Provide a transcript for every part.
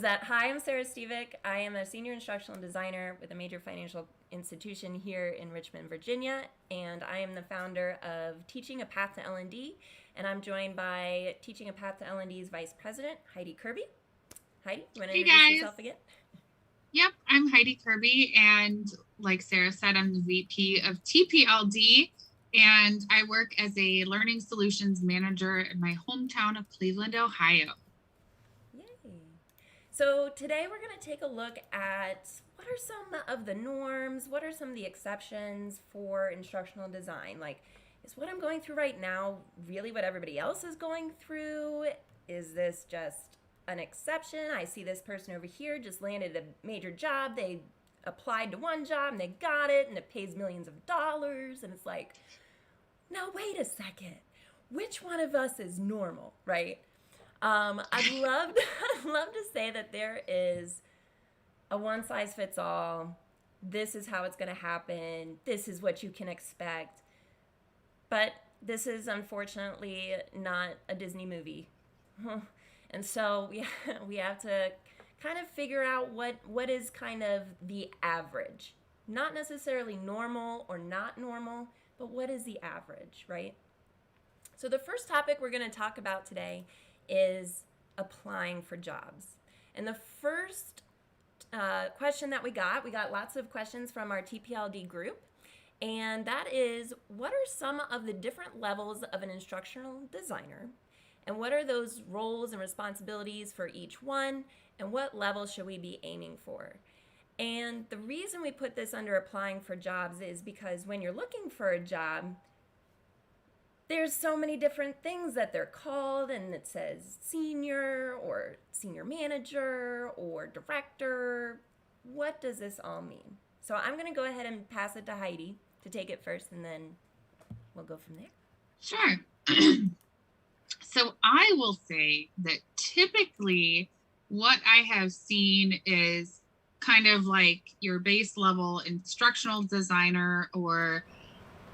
Hi, I'm Sara Stevick. I am a senior instructional designer with a major financial institution here in Richmond, Virginia, and I am the founder of Teaching a Path to L&D, and I'm joined by Teaching a Path to L&D's Vice President, Heidi Kirby. Heidi, you want to Hey introduce guys. yourself again? Yep, I'm Heidi Kirby, and like Sara said, I'm the VP of TPLD, and I work as a Learning Solutions Manager in my hometown of Cleveland, Ohio. Yay. So today we're going to take a look at what are some of the norms, what are some of the exceptions for instructional design? Like, is what I'm going through right now really what everybody else is going through? Is this just an exception? I see this person over here just landed a major job. They applied to one job and they got it and it pays millions of dollars. And it's like, now wait a second. Which one of us is normal, right? I'd love I'd love to say that there is a one size fits all. This is how it's going to happen. This is what you can expect. But this is unfortunately not a Disney movie. And so we have to kind of figure out what is kind of the average. Not necessarily normal or not normal, but what is the average, right? So the first topic we're going to talk about today is applying for jobs. And the first question that we got lots of questions from our TPLD group, and that is, what are some of the different levels of an instructional designer? And what are those roles and responsibilities for each one? And what level should we be aiming for? And the reason we put this under applying for jobs is because when you're looking for a job, there's so many different things that they're called, and it says senior or senior manager or director. What does this all mean? So I'm going to go ahead and pass it to Heidi to take it first, and then we'll go from there. Sure. So I will say that typically what I have seen is kind of like your base level instructional designer, or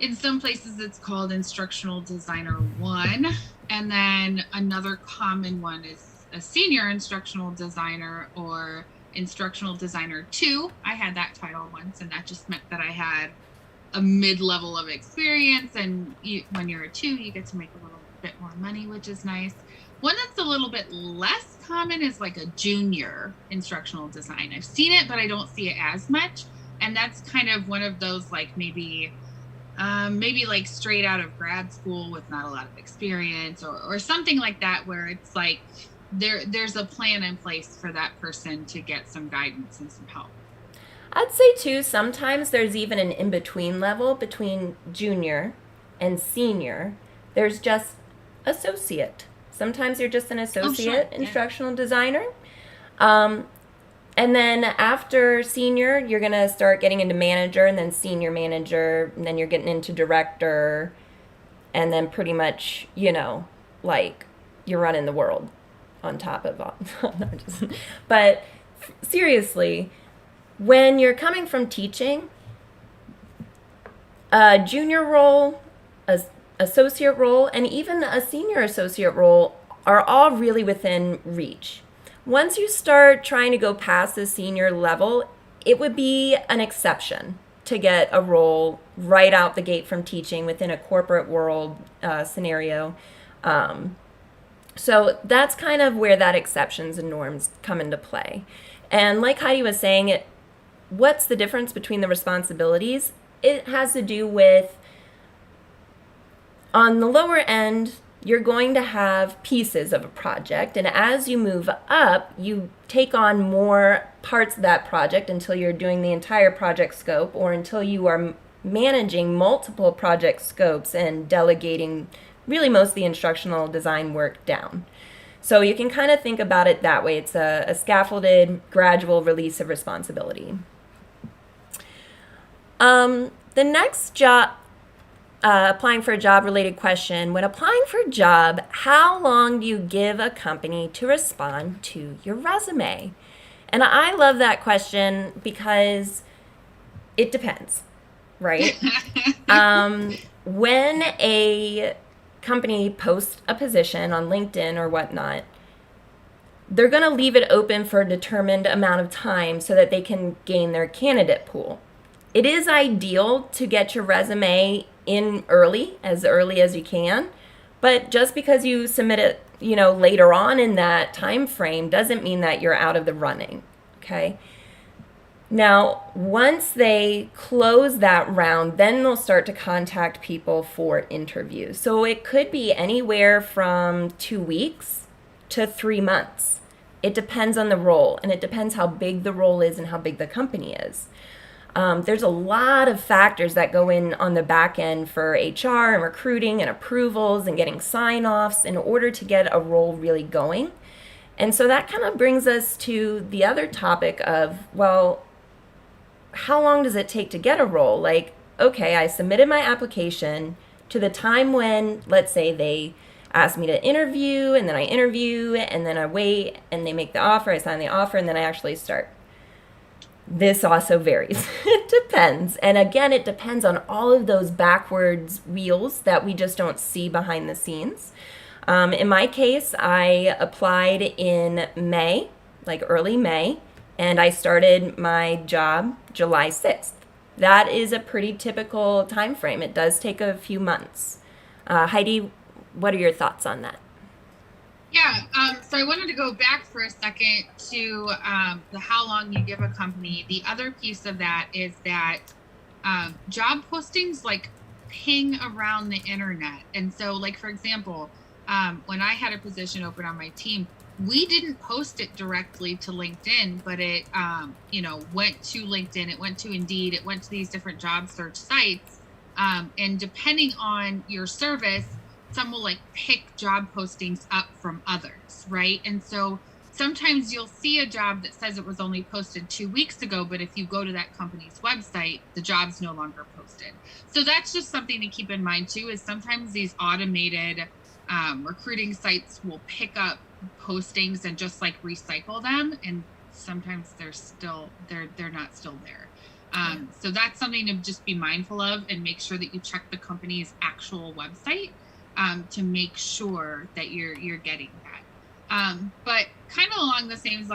in some places it's called Instructional Designer 1. And then another common one is a senior instructional designer or Instructional Designer 2. I had that title once, and that just meant that I had a mid-level of experience. And when you're a 2, you get to make a little bit more money, which is nice. One that's a little bit less common is like a junior instructional design. I've seen it, but I don't see it as much. And that's kind of one of those, like maybe like straight out of grad school with not a lot of experience, or something like that, where it's like there's a plan in place for that person to get some guidance and some help. I'd say, too, sometimes there's even an in-between level between junior and senior. There's just associate. Sometimes you're just an associate instructional designer. And then after senior, you're going to start getting into manager, and then senior manager, and then you're getting into director, and then pretty much, like you're running the world on top of all. But seriously, when you're coming from teaching, a junior role, a associate role, and even a senior associate role are all really within reach. Once you start trying to go past the senior level, it would be an exception to get a role right out the gate from teaching within a corporate world scenario. So that's kind of where that exceptions and norms come into play. And like Heidi was saying, what's the difference between the responsibilities? It has to do with, on the lower end, you're going to have pieces of a project, and as you move up, you take on more parts of that project until you're doing the entire project scope, or until you are managing multiple project scopes and delegating really most of the instructional design work down. So you can kind of think about it that way. It's a scaffolded, gradual release of responsibility. The next job, applying for a job related question. When applying for a job, how long do you give a company to respond to your resume? And I love that question because it depends, right? When a company posts a position on LinkedIn or whatnot, they're going to leave it open for a determined amount of time so that they can gain their candidate pool. It is ideal to get your resume in early as you can, but just because you submit it, later on in that time frame doesn't mean that you're out of the running, okay? Now, once they close that round, then they'll start to contact people for interviews. So it could be anywhere from 2 weeks to 3 months. It depends on the role, and it depends how big the role is and how big the company is. There's a lot of factors that go in on the back end for HR and recruiting and approvals and getting sign-offs in order to get a role really going. And so that kind of brings us to the other topic of, well, how long does it take to get a role? Like, okay, I submitted my application to the time when, let's say, they ask me to interview, and then I interview, and then I wait, and they make the offer, I sign the offer, and then I actually start. This also varies. It depends. And again, it depends on all of those backwards wheels that we just don't see behind the scenes. In my case, I applied in May, like early May, and I started my job July 6th. That is a pretty typical time frame. It does take a few months. Heidi, what are your thoughts on that? Yeah, so I wanted to go back for a second to the how long you give a company. The other piece of that is that job postings like ping around the internet. And so, like, for example, when I had a position open on my team, we didn't post it directly to LinkedIn, but it, went to LinkedIn, it went to Indeed, it went to these different job search sites. And depending on your service, some will like pick job postings up from others, right? And so sometimes you'll see a job that says it was only posted 2 weeks ago, but if you go to that company's website, the job's no longer posted. So that's just something to keep in mind too, is sometimes these automated recruiting sites will pick up postings and just like recycle them, and sometimes they're not still there. So that's something to just be mindful of, and make sure that you check the company's actual website to make sure that you're getting that. But kind of along the same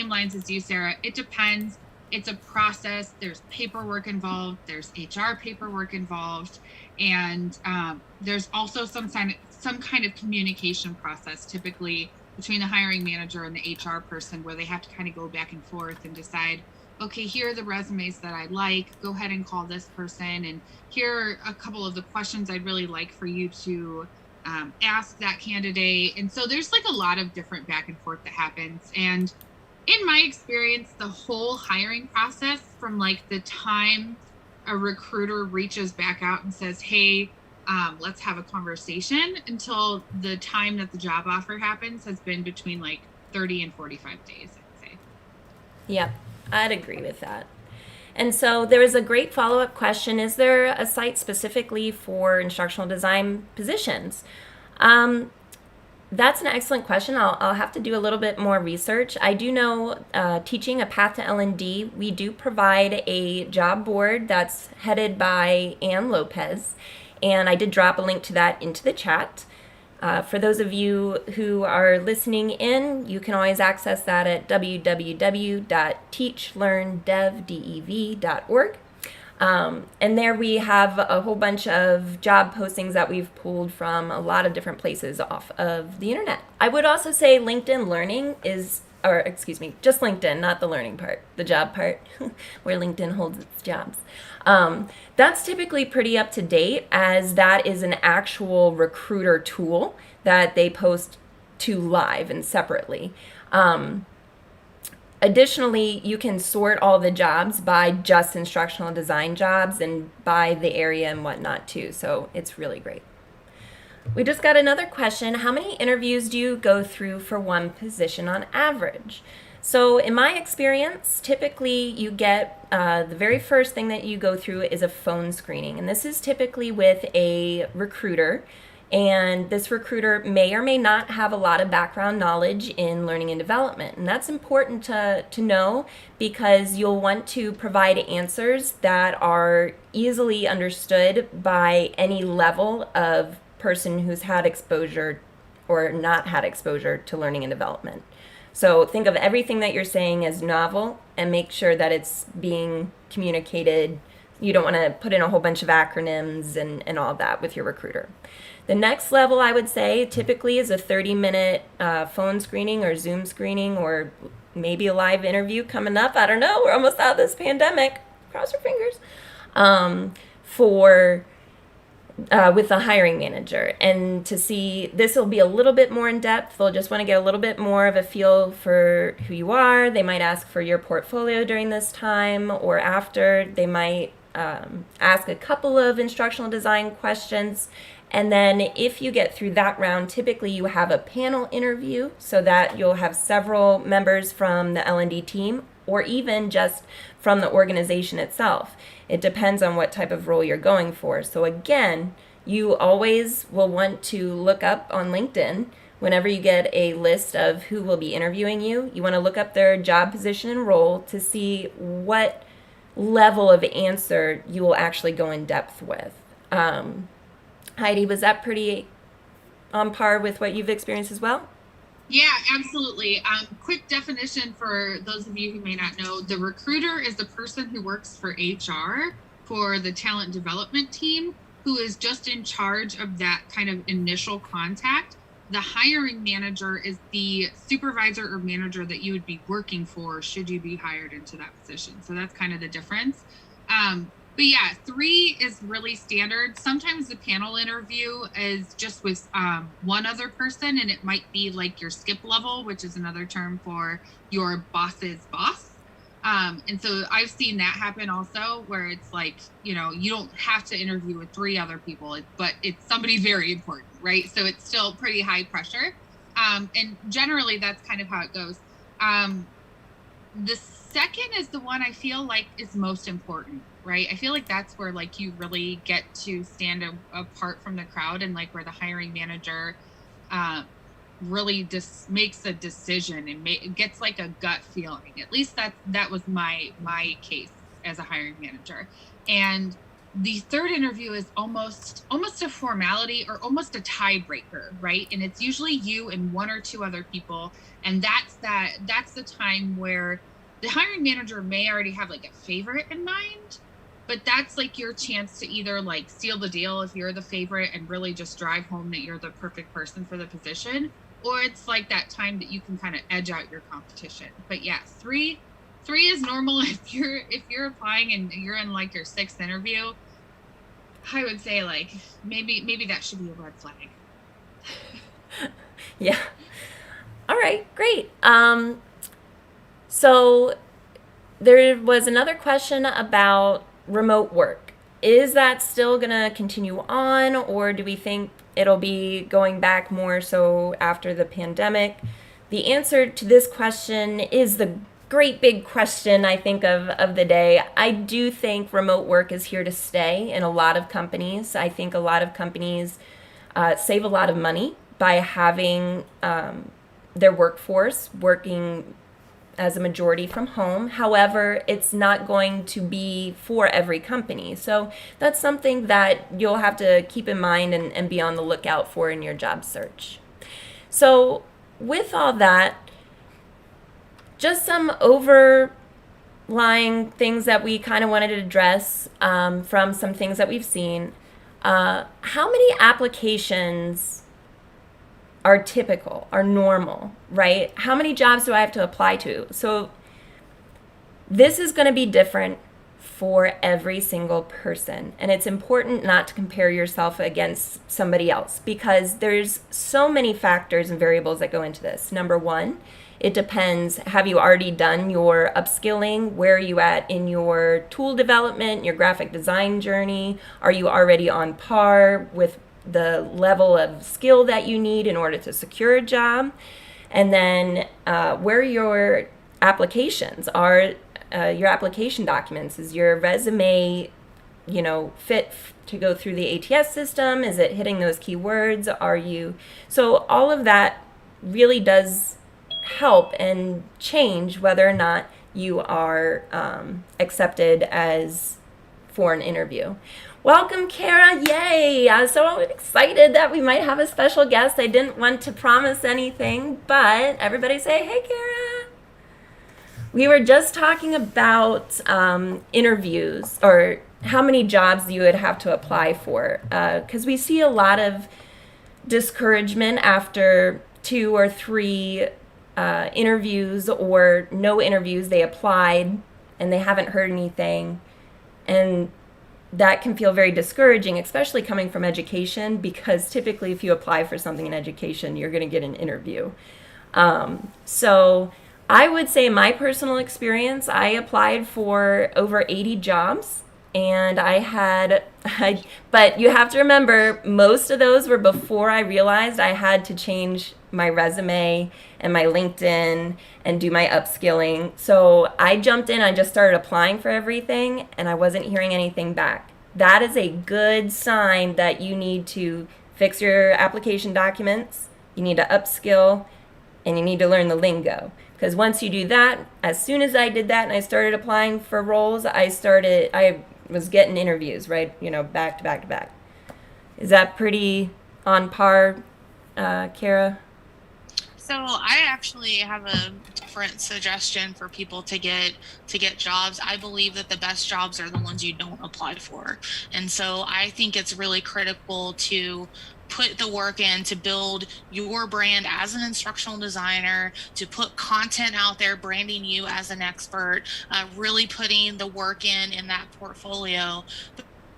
lines as you, Sarah, it depends. It's a process. There's paperwork involved. There's HR paperwork involved, and there's also some kind of communication process, typically between the hiring manager and the HR person, where they have to kind of go back and forth and decide, okay, here are the resumes that I like. Go ahead and call this person, and here are a couple of the questions I'd really like for you to ask that candidate. And so there's like a lot of different back and forth that happens. And in my experience, the whole hiring process, from like the time a recruiter reaches back out and says, hey, let's have a conversation, until the time that the job offer happens, has been between like 30 and 45 days, I'd say. Yep, I'd agree with that. And so there was a great follow-up question. Is there a site specifically for instructional design positions? That's an excellent question. I'll have to do a little bit more research. I do know Teaching a Path to L&D, we do provide a job board that's headed by Ann Lopez, and I did drop a link to that into the chat. For those of you who are listening in, you can always access that at www.teachlearndevorg.org. And there we have a whole bunch of job postings that we've pulled from a lot of different places off of the internet. I would also say LinkedIn Learning is, or excuse me, just LinkedIn, not the learning part, the job part, where LinkedIn holds its jobs. That's typically pretty up to date, as that is an actual recruiter tool that they post to live and separately. Additionally, you can sort all the jobs by just instructional design jobs and by the area and whatnot too, so it's really great. We just got another question. How many interviews do you go through for one position on average? So in my experience, typically you get the very first thing that you go through is a phone screening. And this is typically with a recruiter. And this recruiter may or may not have a lot of background knowledge in learning and development. And that's important to know, because you'll want to provide answers that are easily understood by any level of person who's had exposure or not had exposure to learning and development. So think of everything that you're saying as novel and make sure that it's being communicated. You don't want to put in a whole bunch of acronyms and all that with your recruiter. The next level, I would say, typically is a 30-minute phone screening or Zoom screening, or maybe a live interview coming up. I don't know. We're almost out of this pandemic. Cross your fingers. For with the hiring manager, and to see, this will be a little bit more in depth. They'll just want to get a little bit more of a feel for who you are. They might ask for your portfolio during this time or after. They might ask a couple of instructional design questions. And then if you get through that round, typically you have a panel interview, so that you'll have several members from the L&D team or even just from the organization itself. It depends on what type of role you're going for. So again, you always will want to look up on LinkedIn whenever you get a list of who will be interviewing you. You want to look up their job position and role to see what level of answer you will actually go in depth with. Heidi, was that pretty on par with what you've experienced as well? Yeah, absolutely. Quick definition for those of you who may not know, the recruiter is the person who works for HR, for the talent development team, who is just in charge of that kind of initial contact. The hiring manager is the supervisor or manager that you would be working for should you be hired into that position. So that's kind of the difference. But yeah, 3 is really standard. Sometimes the panel interview is just with one other person, and it might be like your skip level, which is another term for your boss's boss. And so I've seen that happen also, where it's like, you don't have to interview with 3 other people, but it's somebody very important, right? So it's still pretty high pressure. And generally that's kind of how it goes. The second is the one I feel like is most important, right? I feel like that's where like you really get to stand apart from the crowd, and like where the hiring manager really just makes a decision and gets like a gut feeling. At least that was my case as a hiring manager. And the third interview is almost a formality or almost a tiebreaker, right? And it's usually you and 1 or 2 other people, and that's the time where the hiring manager may already have like a favorite in mind, but that's like your chance to either like seal the deal if you're the favorite and really just drive home that you're the perfect person for the position, or it's like that time that you can kind of edge out your competition. But yeah, 3 is normal. If you're applying and you're in like your 6th interview, I would say like maybe that should be a red flag. Yeah. All right, great. So there was another question about remote work. Is that still going to continue on, or do we think it'll be going back more so after the pandemic? The answer to this question is the great big question, I think, of the day. I do think remote work is here to stay in a lot of companies. I think a lot of companies save a lot of money by having their workforce working as a majority from home. However, it's not going to be for every company. So that's something that you'll have to keep in mind and be on the lookout for in your job search. So with all that, just some overlying things that we kind of wanted to address from some things that we've seen. How many applications are typical, are normal, right? How many jobs do I have to apply to? So this is going to be different for every single person. And it's important not to compare yourself against somebody else, because there's so many factors and variables that go into this. Number 1, it depends, have you already done your upskilling? Where are you at in your tool development, your graphic design journey? Are you already on par with the level of skill that you need in order to secure a job? And then where your applications are, your application documents. Is your resume, fit to go through the ATS system? Is it hitting those keywords? So all of that really does help and change whether or not you are accepted as for an interview. Welcome, Cara. Yay! I was so excited that we might have a special guest. I didn't want to promise anything, but everybody say, hey, Cara. We were just talking about interviews or how many jobs you would have to apply for. Because we see a lot of discouragement after 2 or 3 interviews or no interviews. They applied and they haven't heard anything. And that can feel very discouraging, especially coming from education, because typically if you apply for something in education, you're going to get an interview. So I would say my personal experience, I applied for over 80 jobs and but you have to remember, most of those were before I realized I had to change my resume and my LinkedIn and do my upskilling. So I jumped in, I just started applying for everything, and I wasn't hearing anything back. That is a good sign that you need to fix your application documents, you need to upskill, and you need to learn the lingo. Because once you do that, as soon as I did that and I started applying for roles, I was getting interviews, right? Back to back to back. Is that pretty on par, Cara? So I actually have a different suggestion for people to get jobs. I believe that the best jobs are the ones you don't apply for. And so I think it's really critical to put the work in to build your brand as an instructional designer, to put content out there branding you as an expert, really putting the work in that portfolio.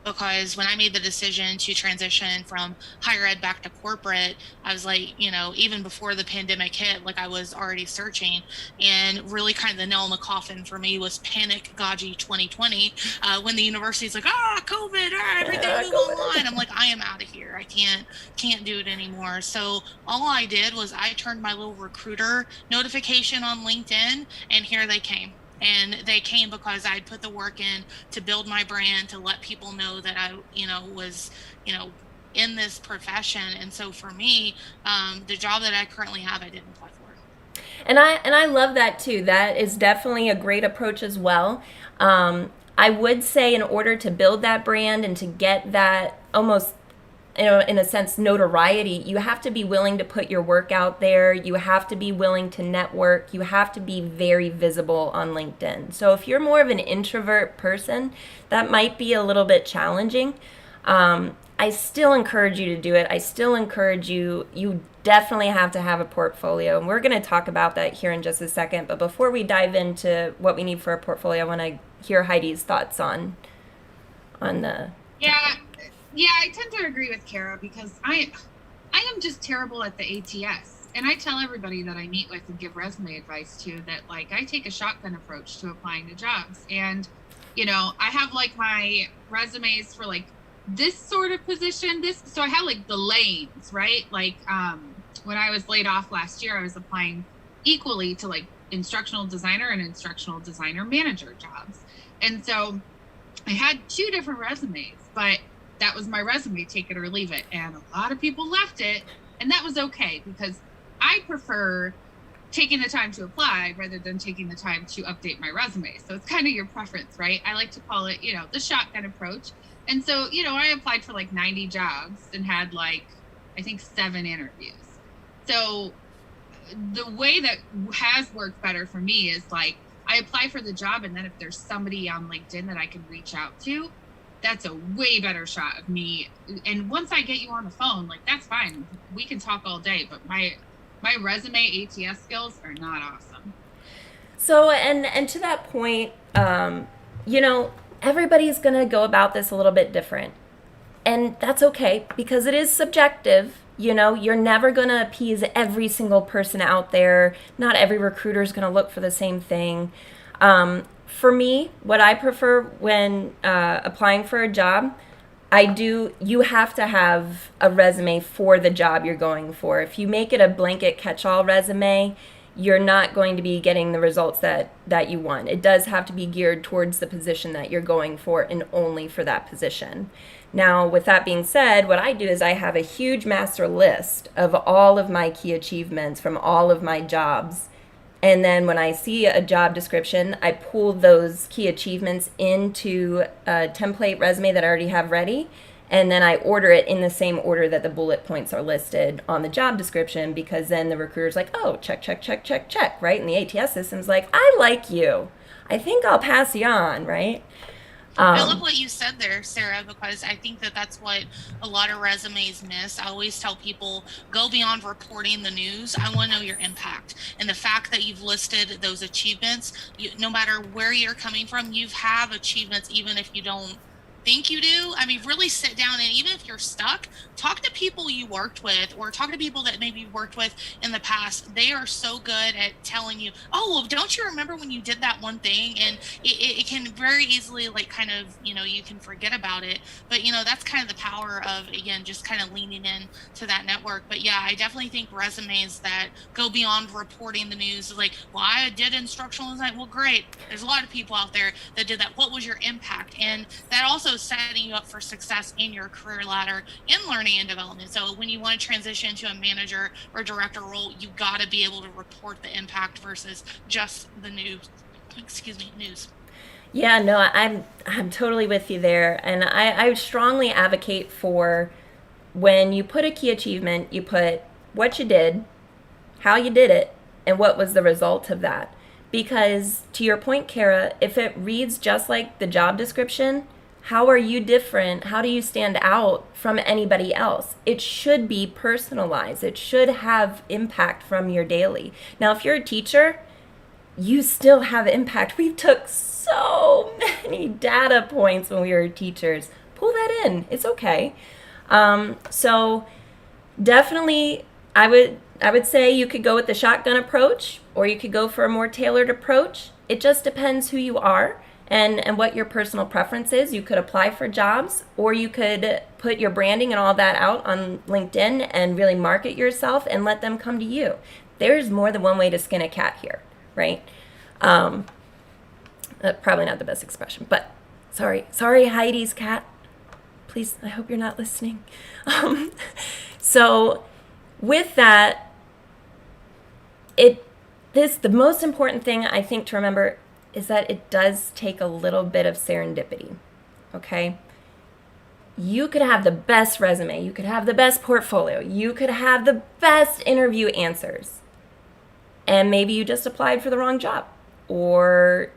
Because when I made the decision to transition from higher ed back to corporate, I was like, even before the pandemic hit, like I was already searching, and really kind of the nail in the coffin for me was panic Gaji 2020, when the university's like, COVID, everything move online. I'm like, I am out of here. I can't do it anymore. So all I did was I turned my little recruiter notification on LinkedIn, and here they came. And they came because I'd put the work in to build my brand, to let people know that I, was, in this profession. And so for me, the job that I currently have, I didn't apply for. And I love that too. That is definitely a great approach as well. I would say, in order to build that brand and to get that almost, in a sense, notoriety, you have to be willing to put your work out there. You have to be willing to network. You have to be very visible on LinkedIn. So if you're more of an introvert person, that might be a little bit challenging. I still encourage you to do it. I still encourage you definitely have to have a portfolio. And we're going to talk about that here in just a second. But before we dive into what we need for a portfolio, I want to hear Heidi's thoughts on the... Yeah, I tend to agree with Cara, because I am just terrible at the ATS. And I tell everybody that I meet with and give resume advice to that, like, I take a shotgun approach to applying to jobs. And, I have like my resumes for like this sort of position, so I have like the lanes, right? Like, when I was laid off last year, I was applying equally to like instructional designer and instructional designer manager jobs. And so I had 2 different resumes, but that was my resume, take it or leave it. And a lot of people left it, and that was okay, because I prefer taking the time to apply rather than taking the time to update my resume. So it's kind of your preference, right? I like to call it, the shotgun approach. And so, I applied for like 90 jobs and had like, I think 7 interviews. So the way that has worked better for me is like, I apply for the job, and then if there's somebody on LinkedIn that I can reach out to, that's a way better shot of me. And once I get you on the phone, like, that's fine. We can talk all day, but my resume ATS skills are not awesome. So, and to that point, everybody's going to go about this a little bit different. And that's okay, because it is subjective. You're never going to appease every single person out there. Not every recruiter is going to look for the same thing. For me, what I prefer when applying for a job, you have to have a resume for the job you're going for. If you make it a blanket catch-all resume, you're not going to be getting the results that you want. It does have to be geared towards the position that you're going for, and only for that position. Now, with that being said, what I do is I have a huge master list of all of my key achievements from all of my jobs, And then when I see a job description, I pull those key achievements into a template resume that I already have ready. And then I order it in the same order that the bullet points are listed on the job description, because then the recruiter's like, oh, check, check, check, check, check, right? And the ATS system's like, I like you. I think I'll pass you on, right? I love what you said there, Sarah, because I think that that's what a lot of resumes miss. I always tell people, go beyond reporting the news. I want to know your impact. And the fact that you've listed those achievements, no matter where you're coming from, you have achievements, even if you don't think you do. I mean, really sit down, and even if you're stuck, talk to people you worked with, or talk to people that maybe you worked with in the past. They are so good at telling you, oh, well, don't you remember when you did that one thing? And it can very easily, like, kind of, you can forget about it. But that's kind of the power of, again, just kind of leaning in to that network. But yeah, I definitely think resumes that go beyond reporting the news, like, well, I did instructional design. Well, great, there's a lot of people out there that did that. What was your impact? And that also setting you up for success in your career ladder in learning and development. So when you want to transition to a manager or director role, you got to be able to report the impact versus just the news. Yeah, no, I'm totally with you there. And I strongly advocate for, when you put a key achievement, you put what you did, how you did it, and what was the result of that. Because to your point, Cara, if it reads just like the job description, how are you different? How do you stand out from anybody else? It should be personalized. It should have impact from your daily. Now, if you're a teacher, you still have impact. We took so many data points when we were teachers. Pull that in. It's okay. So definitely, I would say you could go with the shotgun approach, or you could go for a more tailored approach. It just depends who you are and what your personal preference is. You could apply for jobs, or you could put your branding and all that out on LinkedIn and really market yourself and let them come to you. There's more than one way to skin a cat here, right? Probably not the best expression, but sorry, Heidi's cat. Please, I hope you're not listening. So with that, the most important thing I think to remember is that it does take a little bit of serendipity, okay? You could have the best resume, you could have the best portfolio, you could have the best interview answers, and maybe you just applied for the wrong job. Or,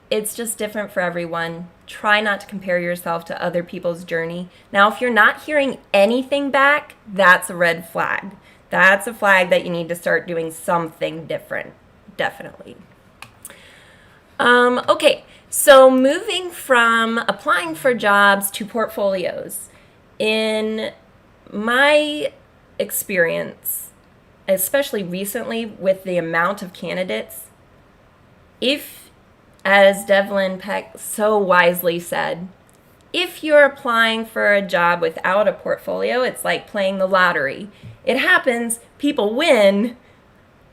it's just different for everyone. Try not to compare yourself to other people's journey. Now, if you're not hearing anything back, that's a red flag. That's a flag that you need to start doing something different, definitely. Okay, so moving from applying for jobs to portfolios. In my experience, especially recently with the amount of candidates, if, as Devlin Peck so wisely said, if you're applying for a job without a portfolio, it's like playing the lottery. It happens, people win,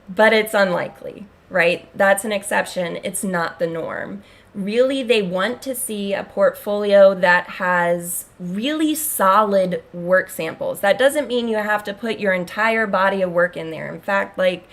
but it's unlikely, right? That's an exception. It's not the norm. Really, they want to see a portfolio that has really solid work samples. That doesn't mean you have to put your entire body of work in there. In fact, like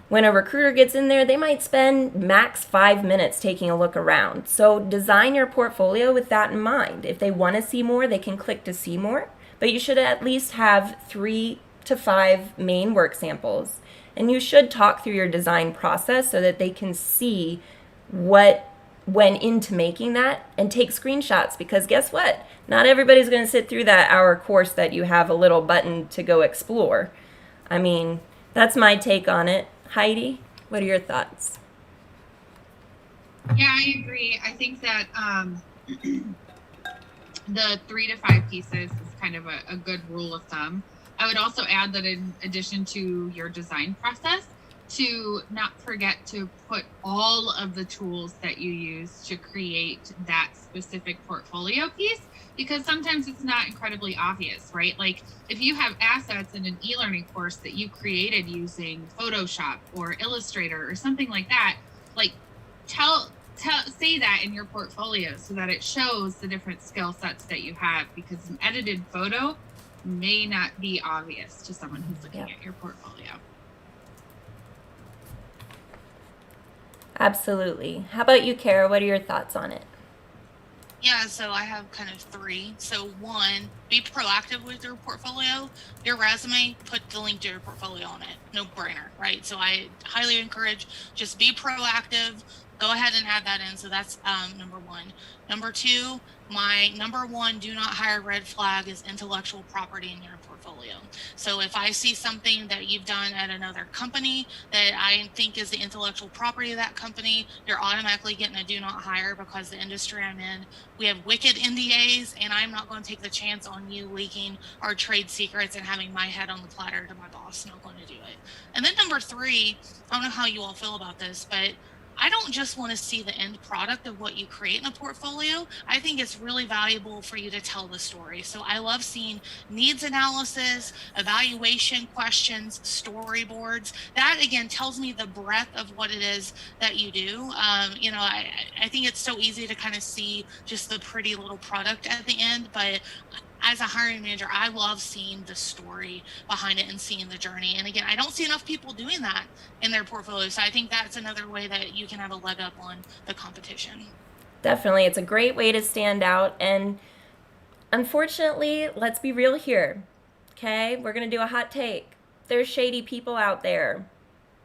when a recruiter gets in there, they might spend max 5 minutes taking a look around. So design your portfolio with that in mind. If they want to see more, they can click to see more, but you should at least have 3 to 5 main work samples. And you should talk through your design process so that they can see what went into making that, and take screenshots, because guess what? Not everybody's going to sit through that hour course that you have a little button to go explore. I mean, that's my take on it. Heidi, what are your thoughts? Yeah, I agree. I think that the 3 to 5 pieces is kind of a good rule of thumb. I would also add that in addition to your design process, to not forget to put all of the tools that you use to create that specific portfolio piece, because sometimes it's not incredibly obvious, right? Like if you have assets in an e-learning course that you created using Photoshop or Illustrator or something like that, like say that in your portfolio so that it shows the different skill sets that you have, because an edited photo may not be obvious to someone who's looking at your portfolio. Absolutely. How about you, Cara? What are your thoughts on it? Yeah, so I have kind of three. So one, be proactive with your portfolio. Your resume, put the link to your portfolio on it. No brainer, right? So I highly encourage just be proactive. Go ahead and add that in. So that's number one. Number two, my number one do not hire red flag is intellectual property in your portfolio. So if I see something that you've done at another company that I think is the intellectual property of that company, you're automatically getting a do not hire because the industry I'm in, we have wicked NDAs, and I'm not going to take the chance on you leaking our trade secrets and having my head on the platter to my boss. Not going to do it. And then number three, I don't know how you all feel about this, but I don't just want to see the end product of what you create in a portfolio. I think it's really valuable for you to tell the story. So I love seeing needs analysis, evaluation questions, storyboards. That again tells me the breadth of what it is that you do. I think it's so easy to kind of see just the pretty little product at the end, but as a hiring manager, I love seeing the story behind it and seeing the journey. And again, I don't see enough people doing that in their portfolio. So I think that's another way that you can have a leg up on the competition. Definitely. It's a great way to stand out. And unfortunately, let's be real here. Okay? We're going to do a hot take. There's shady people out there.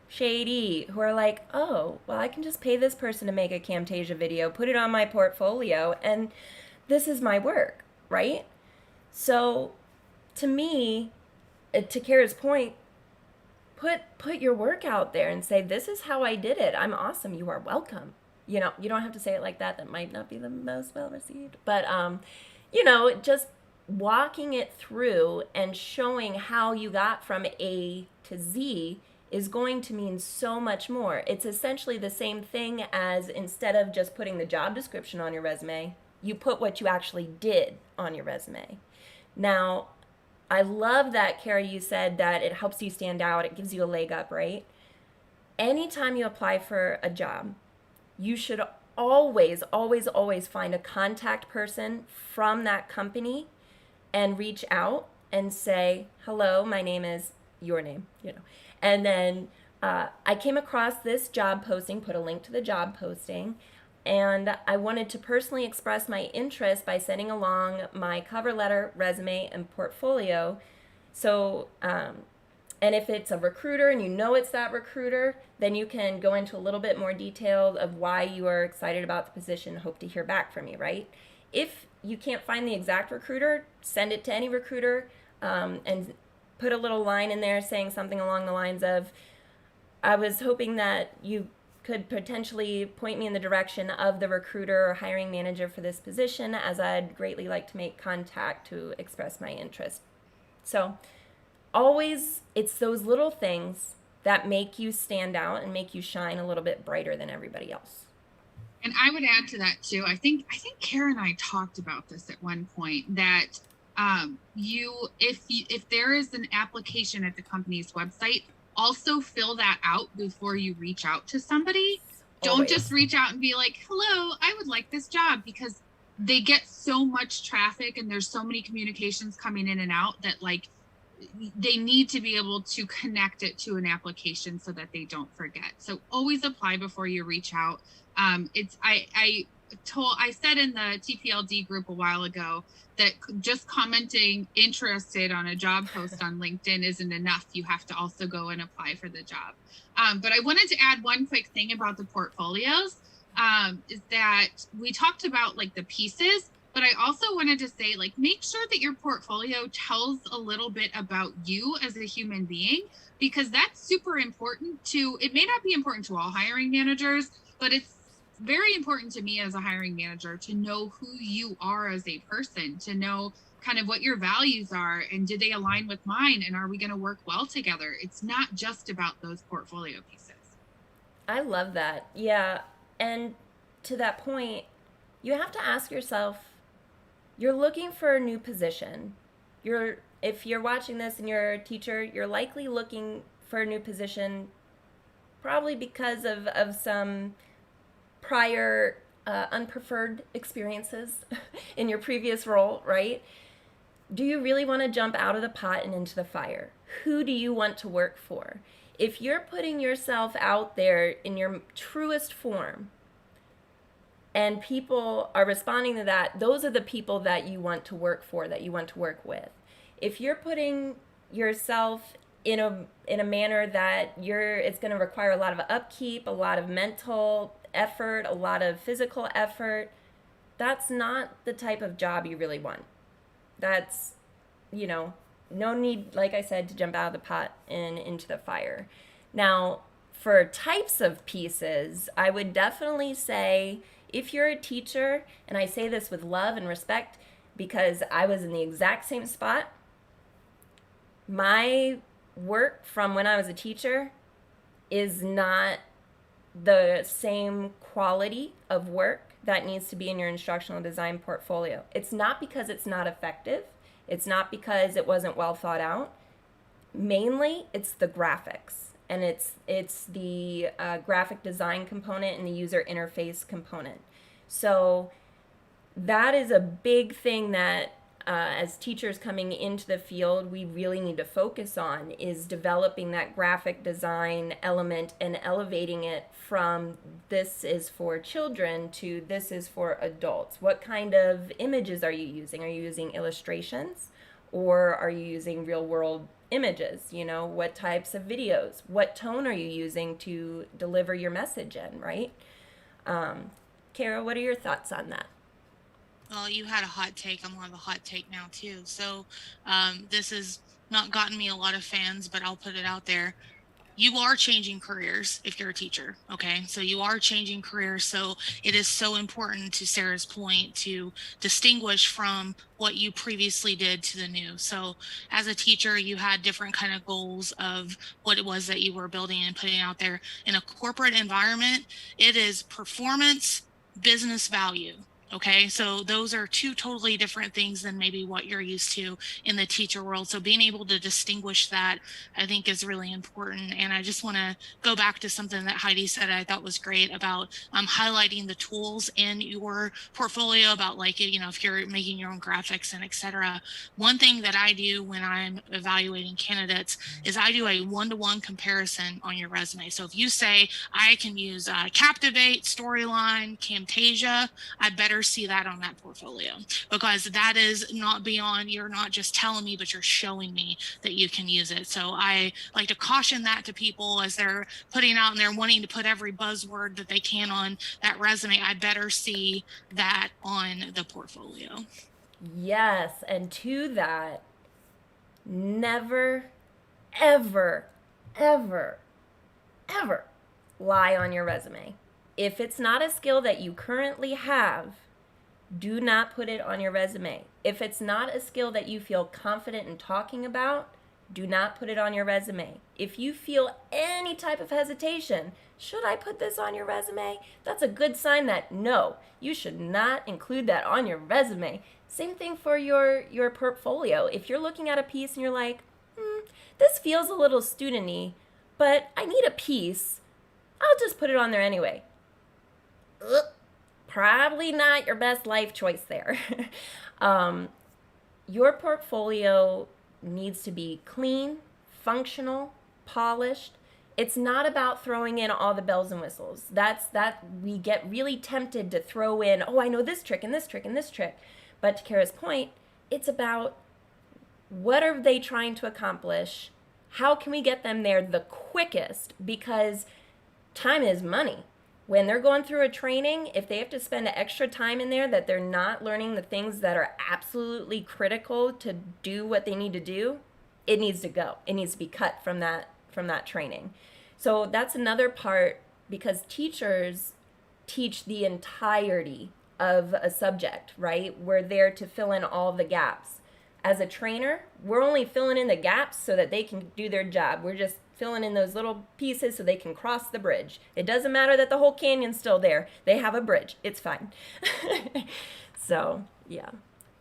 Shady, who are like, oh, well, I can just pay this person to make a Camtasia video, put it on my portfolio, and this is my work, right? So, to me, to Kara's point, put your work out there and say, this is how I did it. I'm awesome. You are welcome. You know, you don't have to say it like that. That might not be the most well received. But, just walking it through and showing how you got from A to Z is going to mean so much more. It's essentially the same thing as instead of just putting the job description on your resume, you put what you actually did on your resume. Now, I love that, Cara, you said that it helps you stand out. It gives you a leg up, right? Anytime you apply for a job, you should always, always, always find a contact person from that company and reach out and say, hello, my name is your name, And then I came across this job posting, put a link to the job posting, and I wanted to personally express my interest by sending along my cover letter, resume, and portfolio. So, and if it's a recruiter and you know it's that recruiter, then you can go into a little bit more detail of why you are excited about the position and hope to hear back from you, right? If you can't find the exact recruiter, send it to any recruiter and put a little line in there saying something along the lines of, I was hoping that you could potentially point me in the direction of the recruiter or hiring manager for this position, as I'd greatly like to make contact to express my interest. So always, it's those little things that make you stand out and make you shine a little bit brighter than everybody else. And I would add to that too. I think Cara and I talked about this at one point, that if there is an application at the company's website, also fill that out before you reach out to somebody. Don't just reach out and be like, hello, I would like this job, because they get so much traffic and there's so many communications coming in and out that they need to be able to connect it to an application so that they don't forget. So always apply before you reach out. I said in the TPLD group a while ago that just commenting interested on a job post on LinkedIn isn't enough. You have to also go and apply for the job. But I wanted to add one quick thing about the portfolios, is that we talked about the pieces, but I also wanted to say, make sure that your portfolio tells a little bit about you as a human being, because that's super important it may not be important to all hiring managers, but it's very important to me as a hiring manager to know who you are as a person, to know kind of what your values are and do they align with mine, and are we going to work well together? It's not just about those portfolio pieces. I love that. Yeah. And to that point, you have to ask yourself, you're looking for a new position. If you're watching this and you're a teacher, you're likely looking for a new position probably because of some prior unpreferred experiences in your previous role, right? Do you really want to jump out of the pot and into the fire? Who do you want to work for? if you're putting yourself out there in your truest form and people are responding to that, those are the people that you want to work for, that you want to work with. If you're putting yourself in a manner that it's going to require a lot of upkeep, a lot of mental effort, a lot of physical effort, that's not the type of job you really want. That's, no need, like I said, to jump out of the pot and into the fire. Now, for types of pieces, I would definitely say if you're a teacher, and I say this with love and respect because I was in the exact same spot, my work from when I was a teacher is not the same quality of work that needs to be in your instructional design portfolio. It's not because it's not effective. It's not because it wasn't well thought out. Mainly, it's the graphics. And it's the graphic design component and the user interface component. So that is a big thing that as teachers coming into the field, we really need to focus on, is developing that graphic design element and elevating it from this is for children to this is for adults. What kind of images are you using? Are you using illustrations, or are you using real world images? What types of videos? What tone are you using to deliver your message in, right? Cara, what are your thoughts on that? Well, you had a hot take. I'm on the hot take now too. So this has not gotten me a lot of fans, but I'll put it out there. You are changing careers if you're a teacher. Okay. So you are changing careers. So it is so important, to Sarah's point, to distinguish from what you previously did to the new. So as a teacher, you had different kind of goals of what it was that you were building and putting out there. In a corporate environment, it is performance, business value. Okay, so those are two totally different things than maybe what you're used to in the teacher world. So being able to distinguish that, I think, is really important. And I just want to go back to something that Heidi said I thought was great about highlighting the tools in your portfolio, about if you're making your own graphics and etc. One thing that I do when I'm evaluating candidates is I do a one-to-one comparison on your resume. So if you say I can use Captivate, Storyline, Camtasia, I better see that on that portfolio, because that is not beyond, you're not just telling me, but you're showing me that you can use it. So I like to caution that to people as they're putting out and they're wanting to put every buzzword that they can on that resume. I better see that on the portfolio. Yes, and to that, never, ever, ever, ever lie on your resume. If it's not a skill that you currently have, do not put it on your resume. If it's not a skill that you feel confident in talking about, do not put it on your resume. If you feel any type of hesitation, should I put this on your resume? That's a good sign that no, you should not include that on your resume. Same thing for your portfolio. If you're looking at a piece and you're like, this feels a little student-y, but I need a piece, I'll just put it on there anyway. Probably not your best life choice there. Your portfolio needs to be clean, functional, polished. It's not about throwing in all the bells and whistles. That we get really tempted to throw in, oh, I know this trick and this trick and this trick. But to Cara's point, it's about what are they trying to accomplish? How can we get them there the quickest? Because time is money. When they're going through a training, if they have to spend extra time in there that they're not learning the things that are absolutely critical to do what they need to do, it needs to go. It needs to be cut from that training. So that's another part, because teachers teach the entirety of a subject, right? We're there to fill in all the gaps. As a trainer, we're only filling in the gaps so that they can do their job. We're just filling in those little pieces so they can cross the bridge. It doesn't matter that the whole canyon's still there. They have a bridge. It's fine. So, yeah.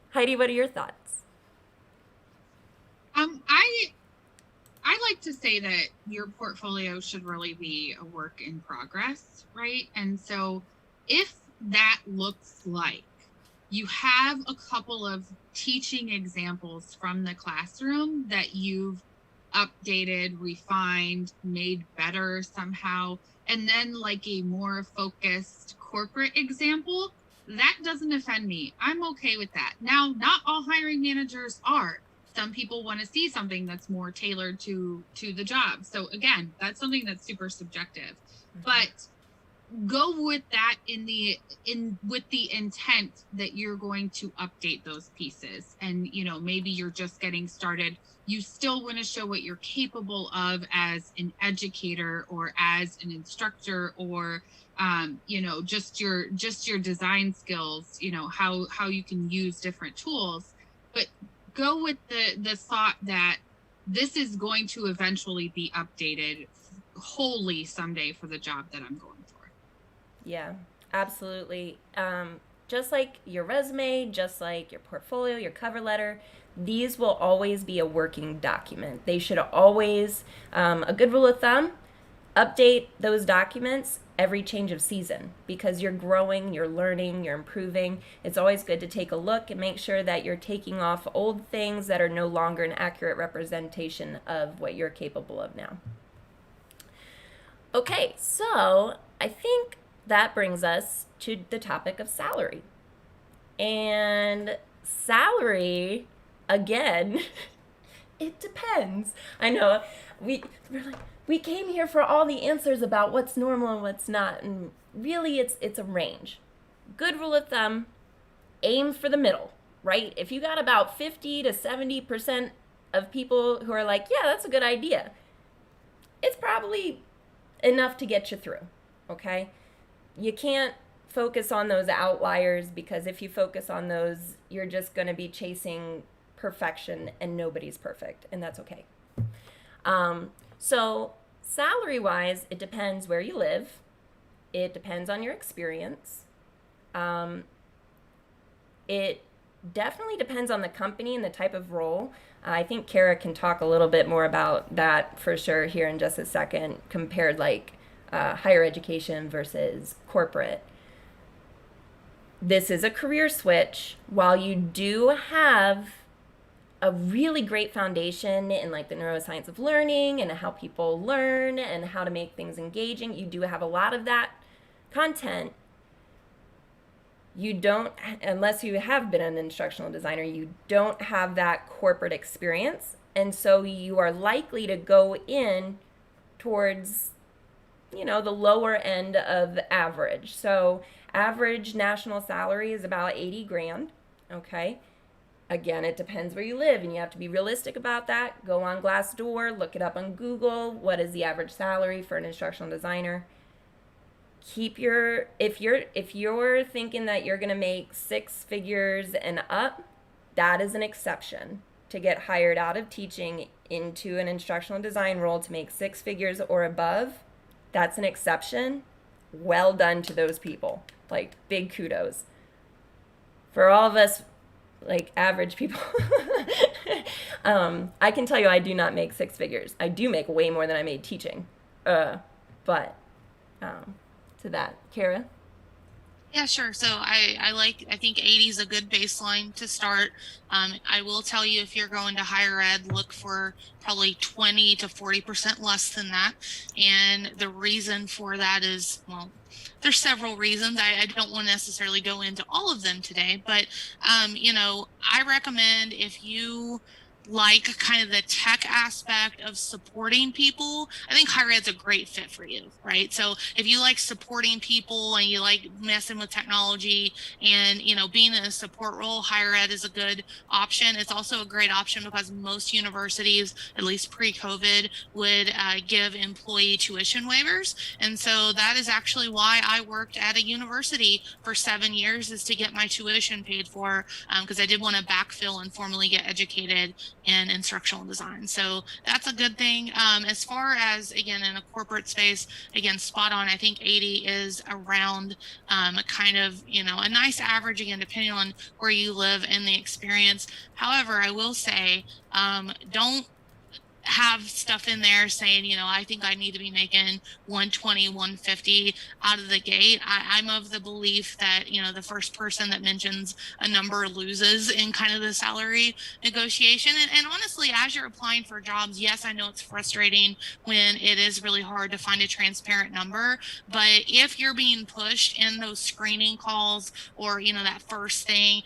Heidi, what are your thoughts? I like to say that your portfolio should really be a work in progress, right? And so if that looks like you have a couple of teaching examples from the classroom that you've updated, refined, made better somehow. And then like a more focused corporate example, that doesn't offend me. I'm okay with that. Now, not all hiring managers are. Some people want to see something that's more tailored to the job. So again, that's something that's super subjective. But go with that with the intent that you're going to update those pieces. And maybe you're just getting started. You still want to show what you're capable of as an educator or as an instructor, or just your design skills, how you can use different tools. But go with the thought that this is going to eventually be updated wholly someday for the job that I'm going for. Yeah, absolutely. Just like your resume, just like your portfolio, your cover letter, these will always be a working document. They should always, a good rule of thumb, update those documents every change of season, because you're growing, you're learning, you're improving. It's always good to take a look and make sure that you're taking off old things that are no longer an accurate representation of what you're capable of now. Okay, so I think that brings us to the topic of salary. And salary, again, it depends. I know we're like, we came here for all the answers about what's normal and what's not, and really it's a range. Good rule of thumb, aim for the middle, right? If you got about 50 to 70% of people who are like, yeah, that's a good idea, it's probably enough to get you through, okay? You can't focus on those outliers, because if you focus on those, you're just going to be chasing perfection, and nobody's perfect, and that's okay. So salary-wise, it depends where you live. It depends on your experience. It definitely depends on the company and the type of role. I think Cara can talk a little bit more about that for sure here in just a second, compared like higher education versus corporate. This is a career switch. While you do have a really great foundation in like the neuroscience of learning and how people learn and how to make things engaging, you do have a lot of that content. You don't, unless you have been an instructional designer, you don't have that corporate experience. And so you are likely to go in towards, the lower end of the average. So average national salary is about 80 grand, okay? Again, it depends where you live, and you have to be realistic about that. Go on Glassdoor, look it up on Google. What is the average salary for an instructional designer? If you're thinking that you're going to make 6 figures and up, that is an exception. To get hired out of teaching into an instructional design role to make 6 figures or above, that's an exception. Well done to those people. Like, big kudos. For all of us, like, average people, I can tell you I do not make 6 figures. I do make way more than I made teaching. But to that, Cara? Yeah, sure. So I think 80 is a good baseline to start. I will tell you, if you're going to higher ed, look for probably 20 to 40% less than that. And the reason for that is, well, there's several reasons. I don't want to necessarily go into all of them today, but I recommend, if you like kind of the tech aspect of supporting people, I think higher ed's a great fit for you, right? So if you like supporting people and you like messing with technology and, being in a support role, higher ed is a good option. It's also a great option because most universities, at least pre-COVID, would give employee tuition waivers. And so that is actually why I worked at a university for 7 years, is to get my tuition paid for, because I did want to backfill and formally get educated in instructional design. So that's a good thing. As far as, again, in a corporate space, again, spot on. I think 80 is around kind of, a nice average, again, depending on where you live and the experience. However, I will say, don't have stuff in there saying, I think I need to be making 120, 150 out of the gate. I'm of the belief that, the first person that mentions a number loses in kind of the salary negotiation. And honestly, as you're applying for jobs, yes, I know it's frustrating when it is really hard to find a transparent number, but if you're being pushed in those screening calls or, that first thing,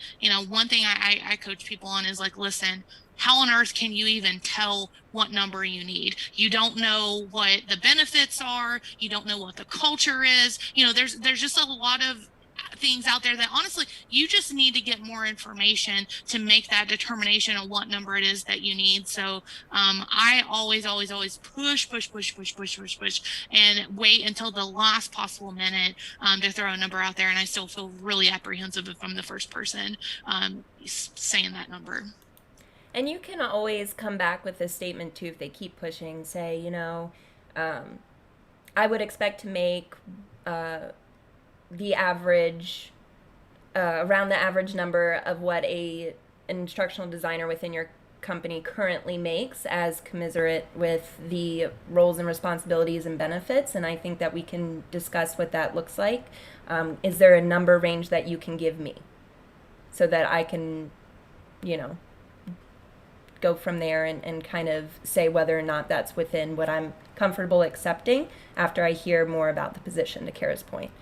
one thing I coach people on is like, listen, how on earth can you even tell what number you need? You don't know what the benefits are. You don't know what the culture is. There's just a lot of things out there that honestly you just need to get more information to make that determination on what number it is that you need. So I always push and wait until the last possible minute to throw a number out there, and I still feel really apprehensive if I'm the first person saying that number. And you can always come back with a statement too if they keep pushing. Say, I would expect to make the average, around the average number of what an instructional designer within your company currently makes, as commiserate with the roles and responsibilities and benefits. And I think that we can discuss what that looks like. Is there a number range that you can give me so that I can, go from there and kind of say whether or not that's within what I'm comfortable accepting after I hear more about the position, to Cara's point.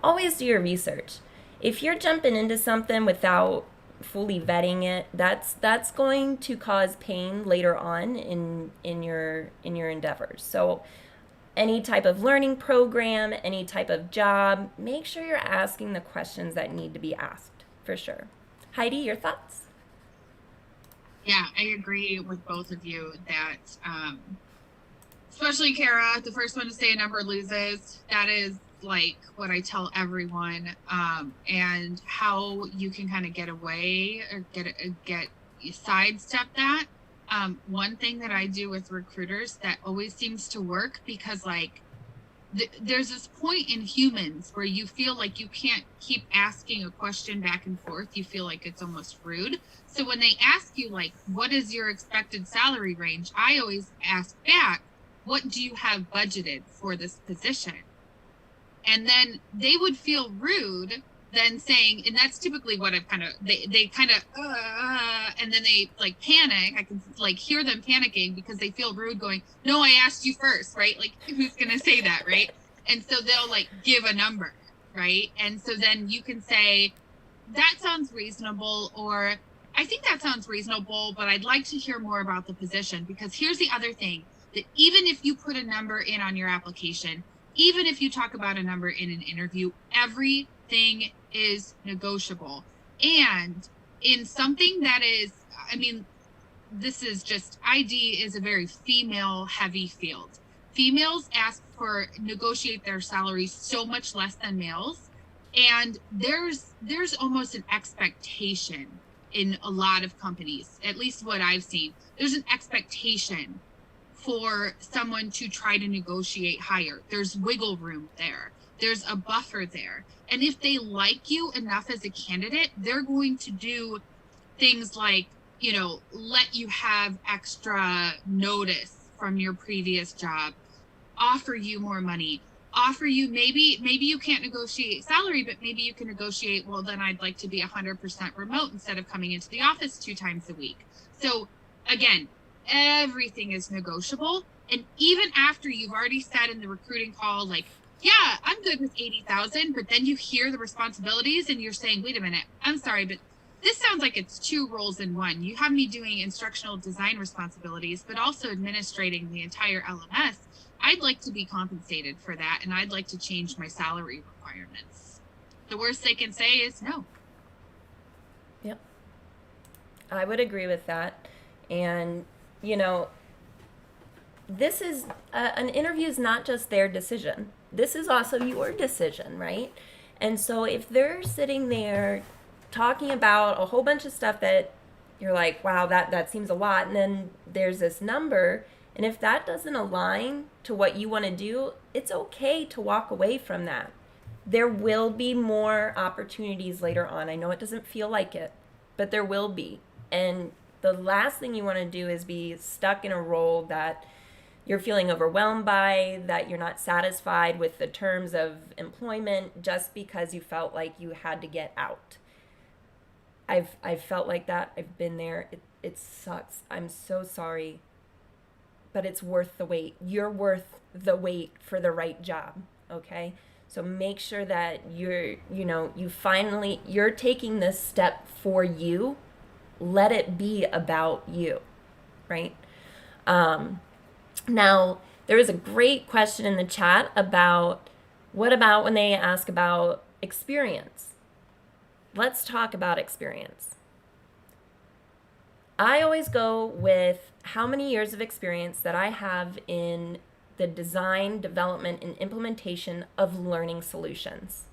Always do your research. If you're jumping into something without fully vetting it, that's going to cause pain later on in your endeavors. So any type of learning program, any type of job, make sure you're asking the questions that need to be asked, for sure. Heidi, your thoughts? Yeah, I agree with both of you that, especially Cara, the first one to say a number loses. That is like what I tell everyone, and how you can kind of get away or get sidestep that. One thing that I do with recruiters that always seems to work, because like there's this point in humans where you feel like you can't keep asking a question back and forth. You feel like it's almost rude. So when they ask you, like, what is your expected salary range? I always ask back, what do you have budgeted for this position? And then they would feel rude then saying, and that's typically what I've kind of, they kind of, and then they like panic. I can like hear them panicking because they feel rude going, no, I asked you first, right? Like, who's going to say that, right? And so they'll like give a number, right? And so then you can say, that sounds reasonable, or I think that sounds reasonable, but I'd like to hear more about the position. Because here's the other thing, that even if you put a number in on your application, even if you talk about a number in an interview, everything is negotiable. And in something that is, I mean, this is just, ID is a very female heavy field. Females ask for, negotiate their salaries so much less than males. And there's almost an expectation in a lot of companies, at least what I've seen. There's an expectation for someone to try to negotiate higher. There's wiggle room there. There's a buffer there. And if they like you enough as a candidate, they're going to do things like, let you have extra notice from your previous job, offer you more money, offer you, maybe you can't negotiate salary, but maybe you can negotiate, well, then I'd like to be 100% remote instead of coming into the office 2 times a week. So again, everything is negotiable. And even after you've already said in the recruiting call, like, yeah, I'm good with 80,000, but then you hear the responsibilities and you're saying, wait a minute, I'm sorry, but this sounds like it's 2 roles in one. You have me doing instructional design responsibilities, but also administrating the entire LMS. I'd like to be compensated for that, and I'd like to change my salary requirements. The worst they can say is no. Yep. I would agree with that. And, this is, an interview is not just their decision. This is also your decision, right? And so if they're sitting there talking about a whole bunch of stuff that you're like, wow, that seems a lot, and then there's this number, and if that doesn't align to what you want to do, it's okay to walk away from that. There will be more opportunities later on. I know it doesn't feel like it, but there will be. And The last thing you want to do is be stuck in a role that you're feeling overwhelmed by, that you're not satisfied with the terms of employment just because you felt like you had to get out. I've felt like that. I've been there. It sucks. I'm so sorry. But it's worth the wait. You're worth the wait for the right job, okay? So make sure that you're taking this step for you. Let it be about you, right? Now, there is a great question in the chat about what about when they ask about experience? Let's talk about experience. I always go with how many years of experience that I have in the design, development, and implementation of learning solutions.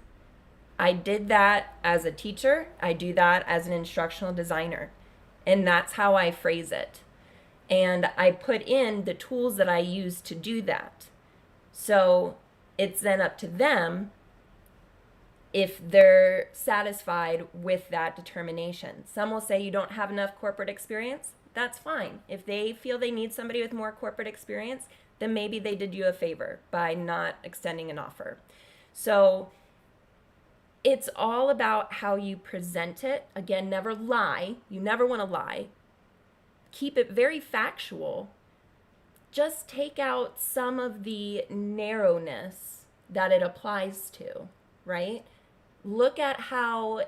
I did that as a teacher. I do that as an instructional designer. And that's how I phrase it. And I put in the tools that I use to do that. So it's then up to them if they're satisfied with that determination. Some will say you don't have enough corporate experience. That's fine. If they feel they need somebody with more corporate experience, then maybe they did you a favor by not extending an offer. So it's all about how you present it. Again, never lie. You never want to lie. Keep it very factual. Just take out some of the narrowness that it applies to, right? Look at how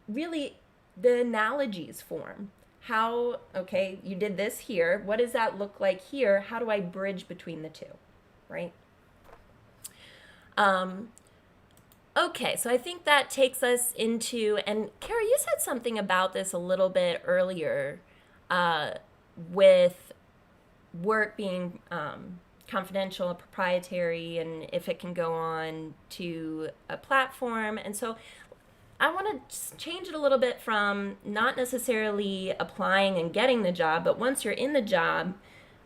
really the analogies form. How, okay, you did this here. What does that look like here? How do I bridge between the two, right? Okay, so I think that takes us into, and Cara, you said something about this a little bit earlier with work being confidential, proprietary, and if it can go on to a platform. And so I want to change it a little bit from not necessarily applying and getting the job, but once you're in the job,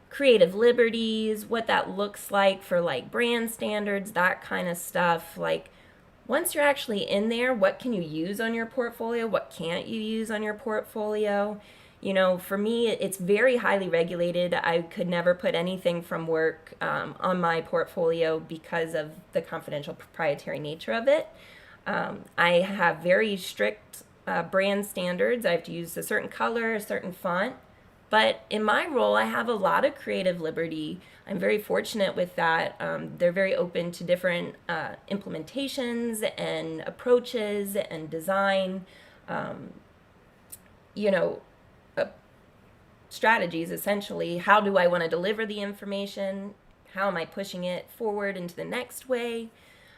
creative liberties, what that looks like for like brand standards, that kind of stuff. Like once you're actually in there, what can you use on your portfolio? What can't you use on your portfolio? You know, for me, it's very highly regulated. I could never put anything from work on my portfolio because of the confidential proprietary nature of it. I have very strict brand standards. I have to use a certain color, a certain font. But in my role, I have a lot of creative liberty. I'm very fortunate with that. They're very open to different implementations and approaches and design, strategies, essentially. How do I want to deliver the information? How am I pushing it forward into the next way?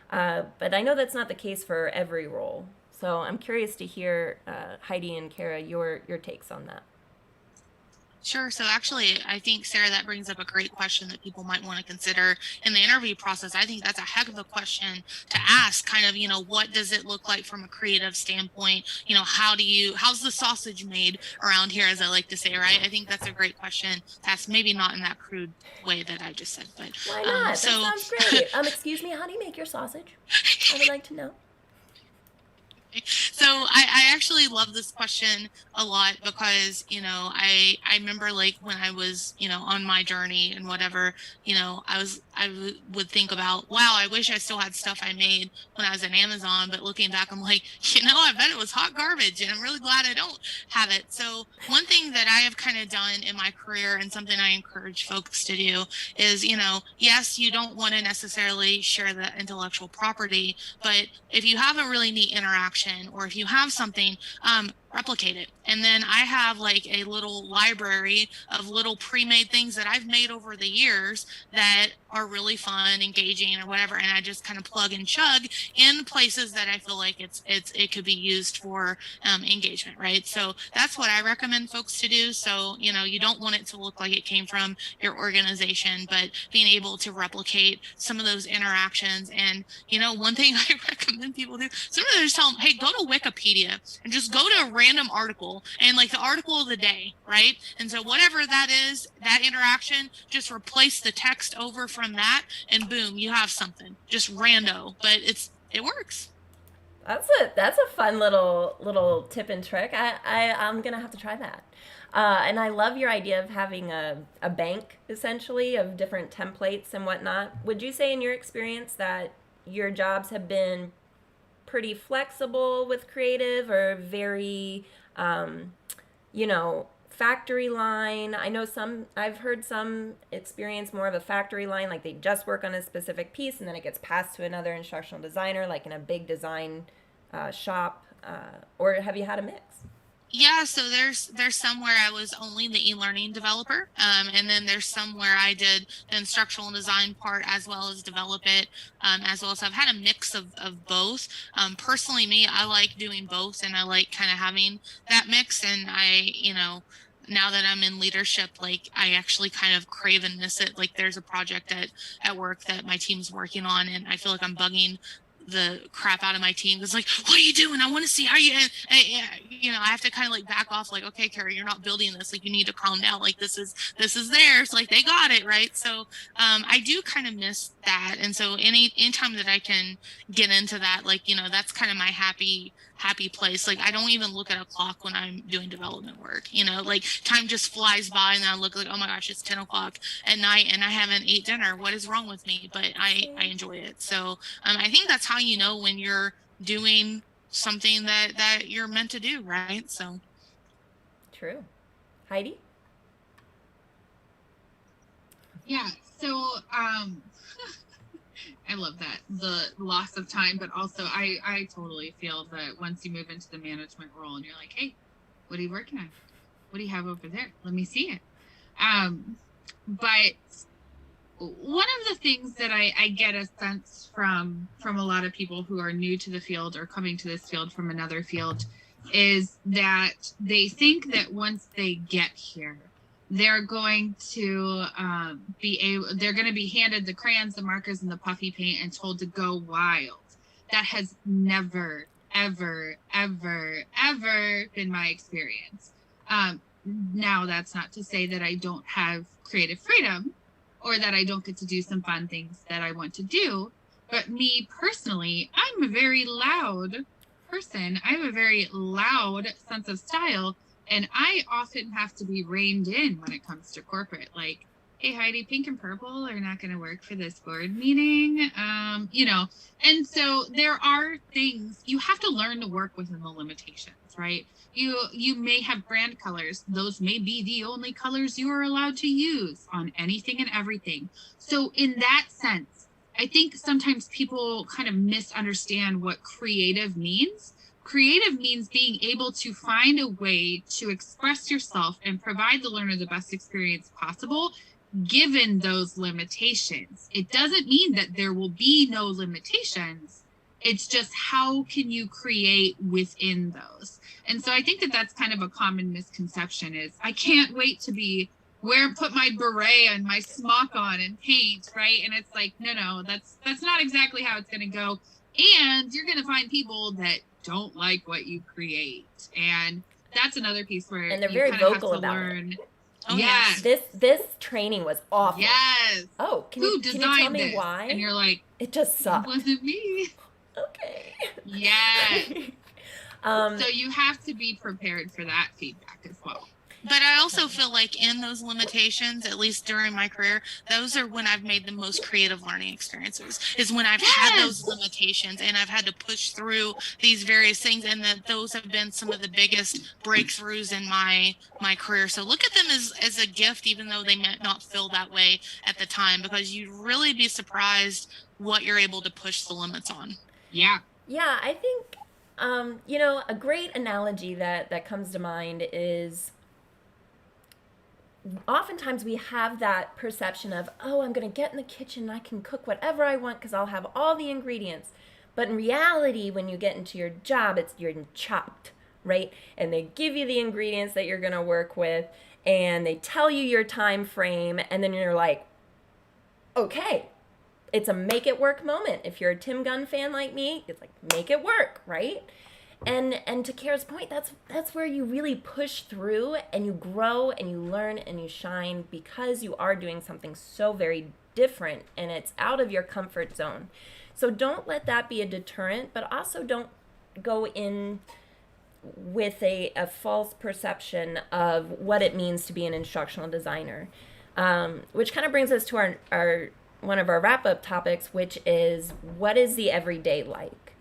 But I know that's not the case for every role. So I'm curious to hear, Heidi and Cara, your takes on that. Sure. So actually, I think, Sara, that brings up a great question that people might want to consider in the interview process. I think that's a heck of a question to ask, kind of, what does it look like from a creative standpoint? How's the sausage made around here, as I like to say, right? I think that's a great question to ask, maybe not in that crude way that I just said, but why not? That sounds great. Excuse me, how do you make your sausage? I would like to know. So I actually love this question a lot because, I remember like when I was, on my journey and whatever, I would think about, wow, I wish I still had stuff I made when I was at Amazon. But looking back, I'm like, I bet it was hot garbage, and I'm really glad I don't have it. So one thing that I have kind of done in my career, and something I encourage folks to do, is, yes, you don't want to necessarily share the intellectual property, but if you have a really neat interaction, or if you have something, replicate it. And then I have like a little library of little pre-made things that I've made over the years that are really fun, engaging, or whatever. And I just kind of plug and chug in places that I feel like it could be used for engagement, right? So that's what I recommend folks to do. So, you don't want it to look like it came from your organization, but being able to replicate some of those interactions. And, one thing I recommend people do, sometimes I just tell them, hey, go to Wikipedia and just go to a random article and like the article of the day, right? And so whatever that is, that interaction, just replace the text over from that, and boom, you have something just rando, but it works. That's a fun little tip and trick. I'm gonna have to try that. And I love your idea of having a bank essentially of different templates and whatnot. Would you say in your experience that your jobs have been pretty flexible with creative or very, you know, factory line? I know I've heard some experience more of a factory line, like they just work on a specific piece and then it gets passed to another instructional designer, like in a big design shop. Or have you had a mix? Yeah, so there's somewhere I was only the e-learning developer, and then there's somewhere I did the instructional design part as well as develop it, as well. So I've had a mix of both. Personally, me, I like doing both, and I like kind of having that mix. And now that I'm in leadership, like I actually kind of crave and miss it. Like there's a project at work that my team's working on, and I feel like I'm bugging the crap out of my team. It's like, what are you doing? I want to see how you, I have to kind of like back off, like, okay, Cara, you're not building this. Like, you need to calm down. Like, this is theirs. Like, they got it, right? So, I do kind of miss that. And so anytime that I can get into that, like, that's kind of my happy place. Like, I don't even look at a clock when I'm doing development work, like time just flies by and I look like, oh my gosh, it's 10 o'clock at night and I haven't ate dinner. What is wrong with me? But I enjoy it. So, I think that's how you know when you're doing something that you're meant to do, right? So true. Heidi? Yeah, so I love that, the loss of time, but also I totally feel that once you move into the management role and you're like, hey, what are you working on? What do you have over there? Let me see it. But one of the things that I get a sense from a lot of people who are new to the field or coming to this field from another field is that they think that once they get here, they're going to they're going to be handed the crayons, the markers, and the puffy paint and told to go wild. That has never, ever, ever, ever been my experience. Now, that's not to say that I don't have creative freedom or that I don't get to do some fun things that I want to do. But me personally, I'm a very loud person. I have a very loud sense of style. And I often have to be reined in when it comes to corporate. Like, hey, Heidi, pink and purple are not going to work for this board meeting. And so there are things you have to learn to work within the limitations, right? You may have brand colors. Those may be the only colors you are allowed to use on anything and everything. So in that sense, I think sometimes people kind of misunderstand what creative means. Creative means being able to find a way to express yourself and provide the learner the best experience possible, given those limitations. It doesn't mean that there will be no limitations. It's just how can you create within those? And so I think that that's kind of a common misconception is I can't wait to put my beret and my smock on and paint, right? And it's like, no, that's not exactly how it's going to go. And you're going to find people that don't like what you create, and that's another piece where and they're very vocal about it. Oh yes, this training was awful. Yes. Oh, can you tell me this? why? And you're like, it just sucked. It wasn't me. Okay. Yes. So you have to be prepared for that feedback as well. But I also feel like in those limitations, at least during my career, those are when I've made the most creative learning experiences, is when I've had those limitations and I've had to push through these various things. And that those have been some of the biggest breakthroughs in my career. So look at them as a gift, even though they might not feel that way at the time, because you'd really be surprised what you're able to push the limits on. Yeah. Yeah, I think, a great analogy that comes to mind is oftentimes we have that perception of, oh, I'm going to get in the kitchen and I can cook whatever I want because I'll have all the ingredients. But in reality, when you get into your job, you're chopped, right? And they give you the ingredients that you're going to work with and they tell you your time frame, and then you're like, okay, it's a make it work moment. If you're a Tim Gunn fan like me, it's like, make it work, right? And to Cara's point, that's where you really push through and you grow and you learn and you shine because you are doing something so very different and it's out of your comfort zone. So don't let that be a deterrent, but also don't go in with a false perception of what it means to be an instructional designer, which kind of brings us to our one of our wrap-up topics, which is, what is the everyday like?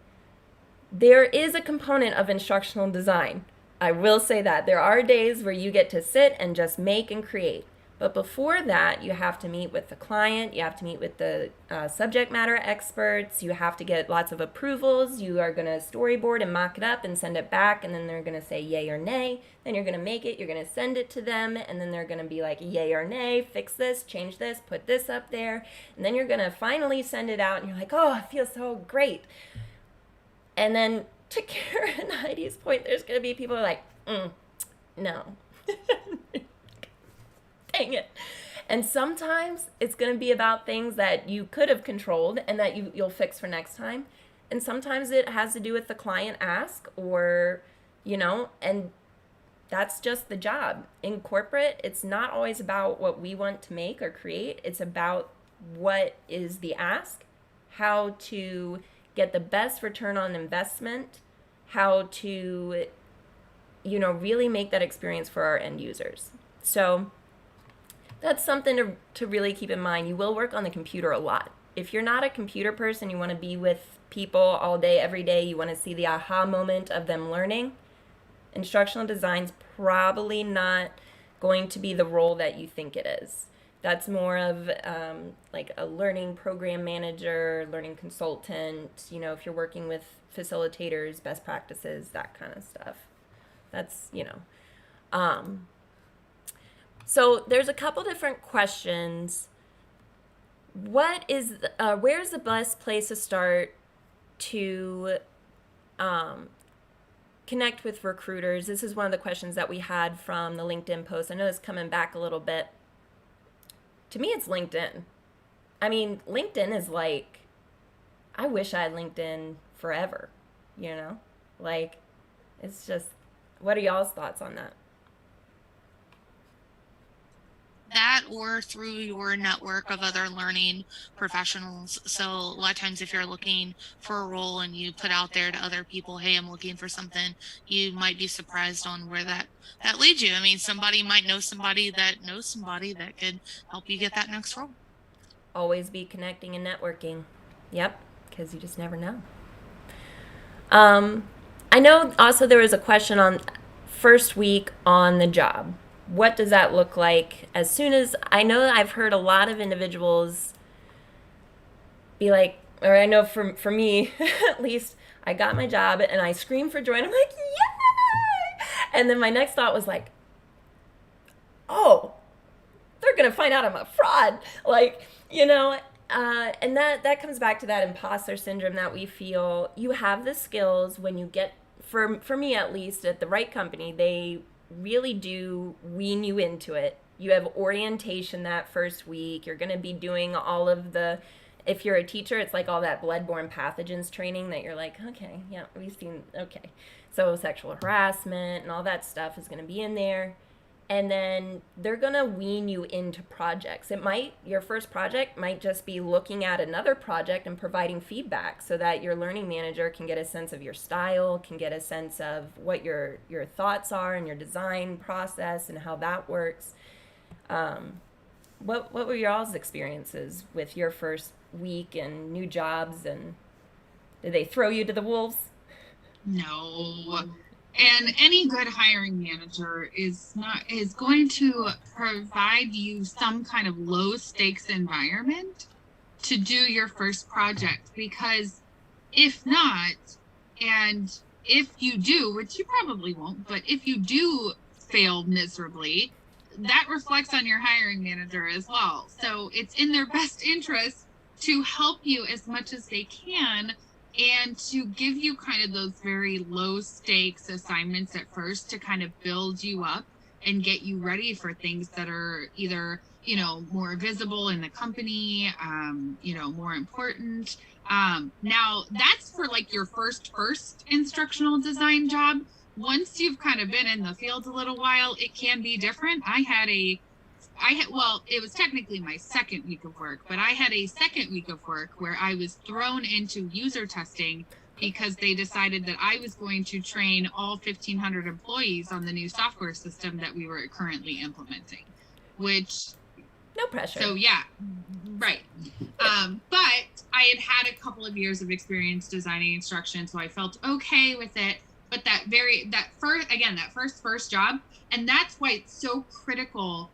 There is a component of instructional design. I will say that. There are days where you get to sit and just make and create. But before that, you have to meet with the client, you have to meet with the subject matter experts, you have to get lots of approvals, you are going to storyboard and mock it up and send it back, and then they're going to say yay or nay, then you're going to make it, you're going to send it to them, and then they're going to be like yay or nay, fix this, change this, put this up there, and then you're going to finally send it out, and you're like, oh, it feels so great. And then to Cara and Heidi's point, there's going to be people who are like, no. Dang it. And sometimes it's going to be about things that you could have controlled and that you'll fix for next time. And sometimes it has to do with the client ask, or, and that's just the job. In corporate, it's not always about what we want to make or create. It's about what is the ask, how to get the best return on investment, how to, really make that experience for our end users. So that's something to really keep in mind. You will work on the computer a lot. If you're not a computer person, you want to be with people all day, every day, you want to see the aha moment of them learning, instructional design's probably not going to be the role that you think it is. That's more of like a learning program manager, learning consultant, if you're working with facilitators, best practices, that kind of stuff. That's, So there's a couple different questions. Where's the best place to start to connect with recruiters? This is one of the questions that we had from the LinkedIn post. I know it's coming back a little bit. To me, it's LinkedIn. I mean, LinkedIn is like, I wish I had LinkedIn forever, Like, it's just, what are y'all's thoughts on that? That, or through your network of other learning professionals. So a lot of times if you're looking for a role and you put out there to other people, hey, I'm looking for something, you might be surprised on where that leads you. I mean, somebody might know somebody that knows somebody that could help you get that next role. Always be connecting and networking. Yep, because you just never know. I know also there was a question on first week on the job. What does that look like? As soon as, I know I've heard a lot of individuals be like, or I know for me at least, I got my job and I screamed for joy and I'm like, yay! And then my next thought was like, oh, they're going to find out I'm a fraud. Like, and that comes back to that imposter syndrome that we feel. You have the skills when you get, for me at least, at the right company, they really do wean you into it. You have orientation that first week. You're going to be doing all of the, if you're a teacher, it's like all that bloodborne pathogens training that you're like, okay, yeah, we've seen, okay. So sexual harassment and all that stuff is going to be in there. And then they're going to wean you into projects. Your first project might just be looking at another project and providing feedback so that your learning manager can get a sense of your style, can get a sense of what your thoughts are and your design process and how that works. What were your all's experiences with your first week and new jobs, and did they throw you to the wolves? No. And any good hiring manager is going to provide you some kind of low stakes environment to do your first project, because if not, and if you do, which you probably won't, but if you do fail miserably, that reflects on your hiring manager as well. So it's in their best interest to help you as much as they can, and to give you kind of those very low stakes assignments at first to kind of build you up and get you ready for things that are either, more visible in the company, more important. Now that's for like your first instructional design job. Once you've kind of been in the field a little while, it can be different. It was technically my second week of work, but I had a second week of work where I was thrown into user testing because they decided that I was going to train all 1,500 employees on the new software system that we were currently implementing, which no pressure. So yeah, right. But I had a couple of years of experience designing instruction, so I felt okay with it. But that first job, and that's why it's so critical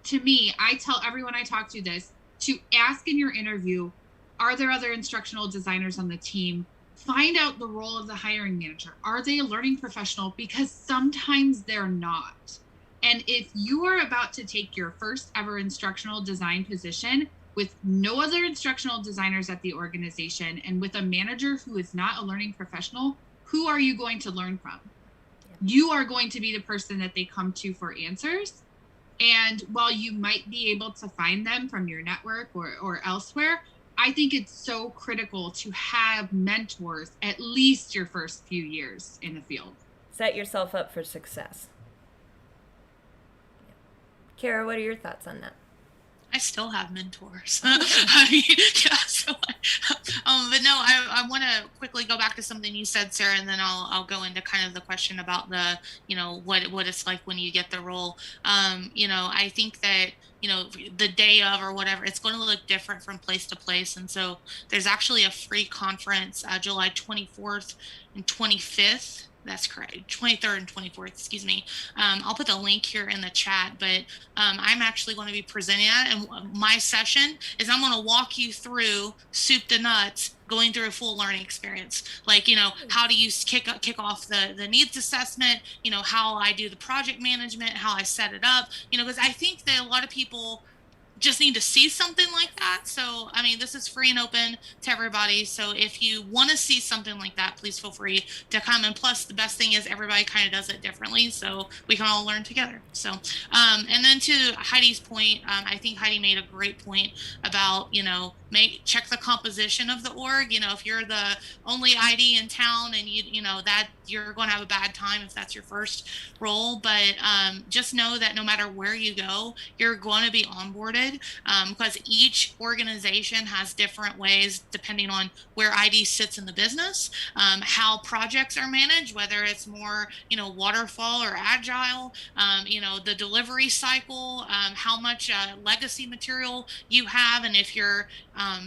to me. I tell everyone I talk to this, to ask in your interview, are there other instructional designers on the team? Find out the role of the hiring manager. Are they a learning professional? Because sometimes they're not. And if you are about to take your first ever instructional design position with no other instructional designers at the organization and with a manager who is not a learning professional, who are you going to learn from? Yeah. You are going to be the person that they come to for answers. And while you might be able to find them from your network or elsewhere, I think it's so critical to have mentors at least your first few years in the field. Set yourself up for success. Cara, what are your thoughts on that? I still have mentors. I mean, yeah, so, but no, I want to quickly go back to something you said, Sara, and then I'll go into kind of the question about the, what it's like when you get the role. I think that, the day of or whatever, it's going to look different from place to place. And so there's actually a free conference, July 24th and 25th. That's correct. 23rd and 24th, excuse me. I'll put the link here in the chat, but I'm actually going to be presenting that. And my session is I'm going to walk you through soup to nuts, going through a full learning experience. Like, how do you kick off the needs assessment, how I do the project management, how I set it up, because I think that a lot of people just need to see something like that. So, I mean, this is free and open to everybody. So if you want to see something like that, please feel free to come. And plus, the best thing is everybody kind of does it differently, so we can all learn together. So, and then to Heidi's point, I think Heidi made a great point about, check the composition of the org. If you're the only ID in town and that you're going to have a bad time if that's your first role. But just know that no matter where you go, you're going to be onboarded, because each organization has different ways depending on where ID sits in the business, how projects are managed, whether it's more, waterfall or agile, the delivery cycle, how much legacy material you have, and if you're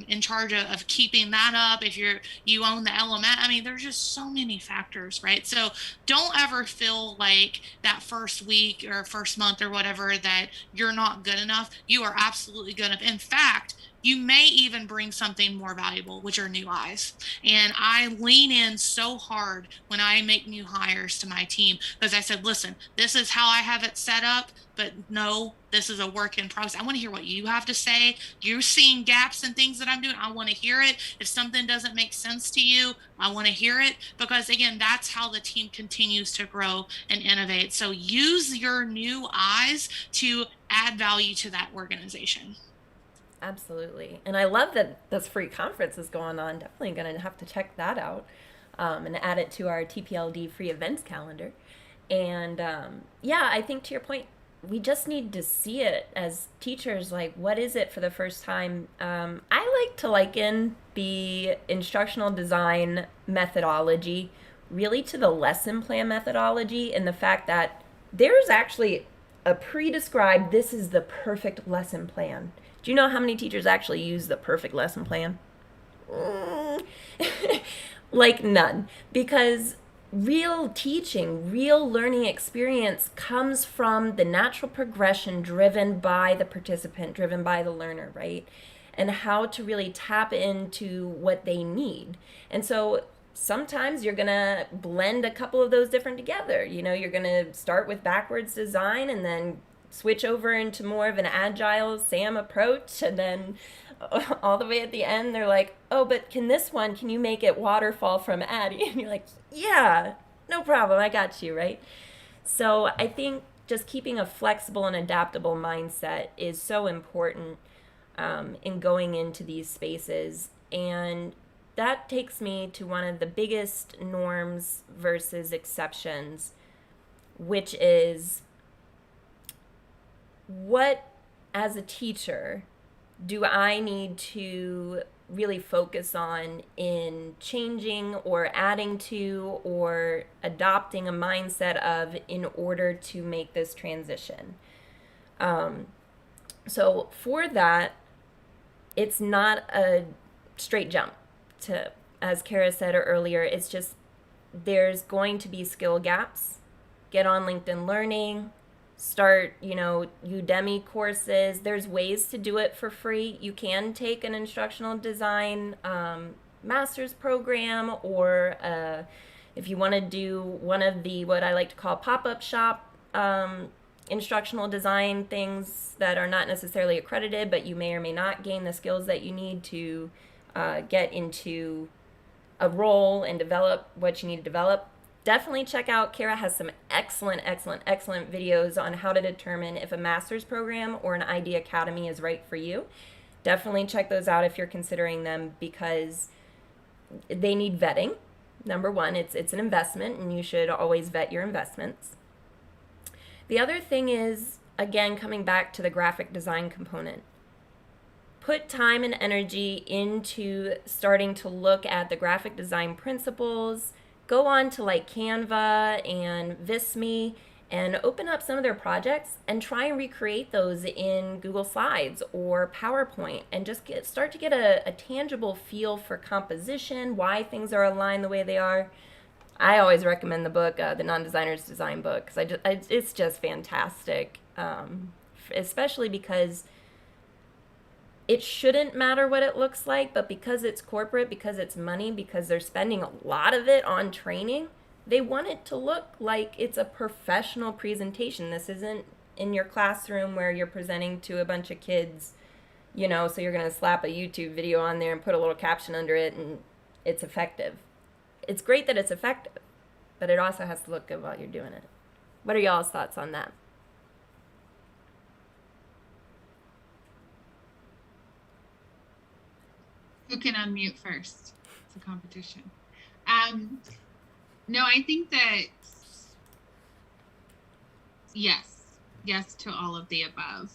in charge of keeping that up, if you own the element. I mean, there's just so many factors, right? So don't ever feel like that first week or first month or whatever that you're not good enough. You are absolutely good enough. In fact, you may even bring something more valuable, which are new eyes. And I lean in so hard when I make new hires to my team, because I said, listen, this is how I have it set up, but no, this is a work in progress. I want to hear what you have to say. You're seeing gaps and things that I'm doing. I want to hear it. If something doesn't make sense to you, I want to hear it, because again, that's how the team continues to grow and innovate. So use your new eyes to add value to that organization. Absolutely. And I love that this free conference is going on. Definitely going to have to check that out and add it to our TPLD free events calendar. And I think to your point, we just need to see it as teachers. Like, what is it for the first time? I like to liken the instructional design methodology really to the lesson plan methodology, and the fact that there's actually a pre-described, this is the perfect lesson plan. Do you know how many teachers actually use the perfect lesson plan? Like none. Because real teaching, real learning experience comes from the natural progression driven by the participant, driven by the learner, right? And how to really tap into what they need. And so sometimes you're going to blend a couple of those different together. You're going to start with backwards design and then switch over into more of an agile SAM approach, and then all the way at the end they're like, oh, but can you make it waterfall from Addie? And you're like, yeah, no problem, I got you, right? So I think just keeping a flexible and adaptable mindset is so important in going into these spaces. And that takes me to one of the biggest norms versus exceptions, which is, what, as a teacher, do I need to really focus on in changing or adding to or adopting a mindset of in order to make this transition. So for that, it's not a straight jump to, as Cara said earlier, it's just there's going to be skill gaps. Get on LinkedIn Learning, start, Udemy courses. There's ways to do it for free. You can take an instructional design master's program, or if you want to do one of the what I like to call pop-up shop instructional design things that are not necessarily accredited, but you may or may not gain the skills that you need to get into a role and develop what you need to develop. Definitely check out, Cara has some excellent videos on how to determine if a master's program or an ID Academy is right for you. Definitely check those out if you're considering them, because they need vetting. Number one, it's an investment, and you should always vet your investments. The other thing is, again, coming back to the graphic design component. Put time and energy into starting to look at the graphic design principles. Go on to like Canva and Visme and open up some of their projects and try and recreate those in Google Slides or PowerPoint, and just start to get a tangible feel for composition, why things are aligned the way they are. I always recommend the book, the Non-Designer's Design book, because it's just fantastic, especially because it shouldn't matter what it looks like, but because it's corporate, because it's money, because they're spending a lot of it on training, they want it to look like it's a professional presentation. This isn't in your classroom where you're presenting to a bunch of kids, so you're going to slap a YouTube video on there and put a little caption under it and it's effective. It's great that it's effective, but it also has to look good while you're doing it. What are y'all's thoughts on that? Who can unmute first? It's a competition. No, I think that yes to all of the above.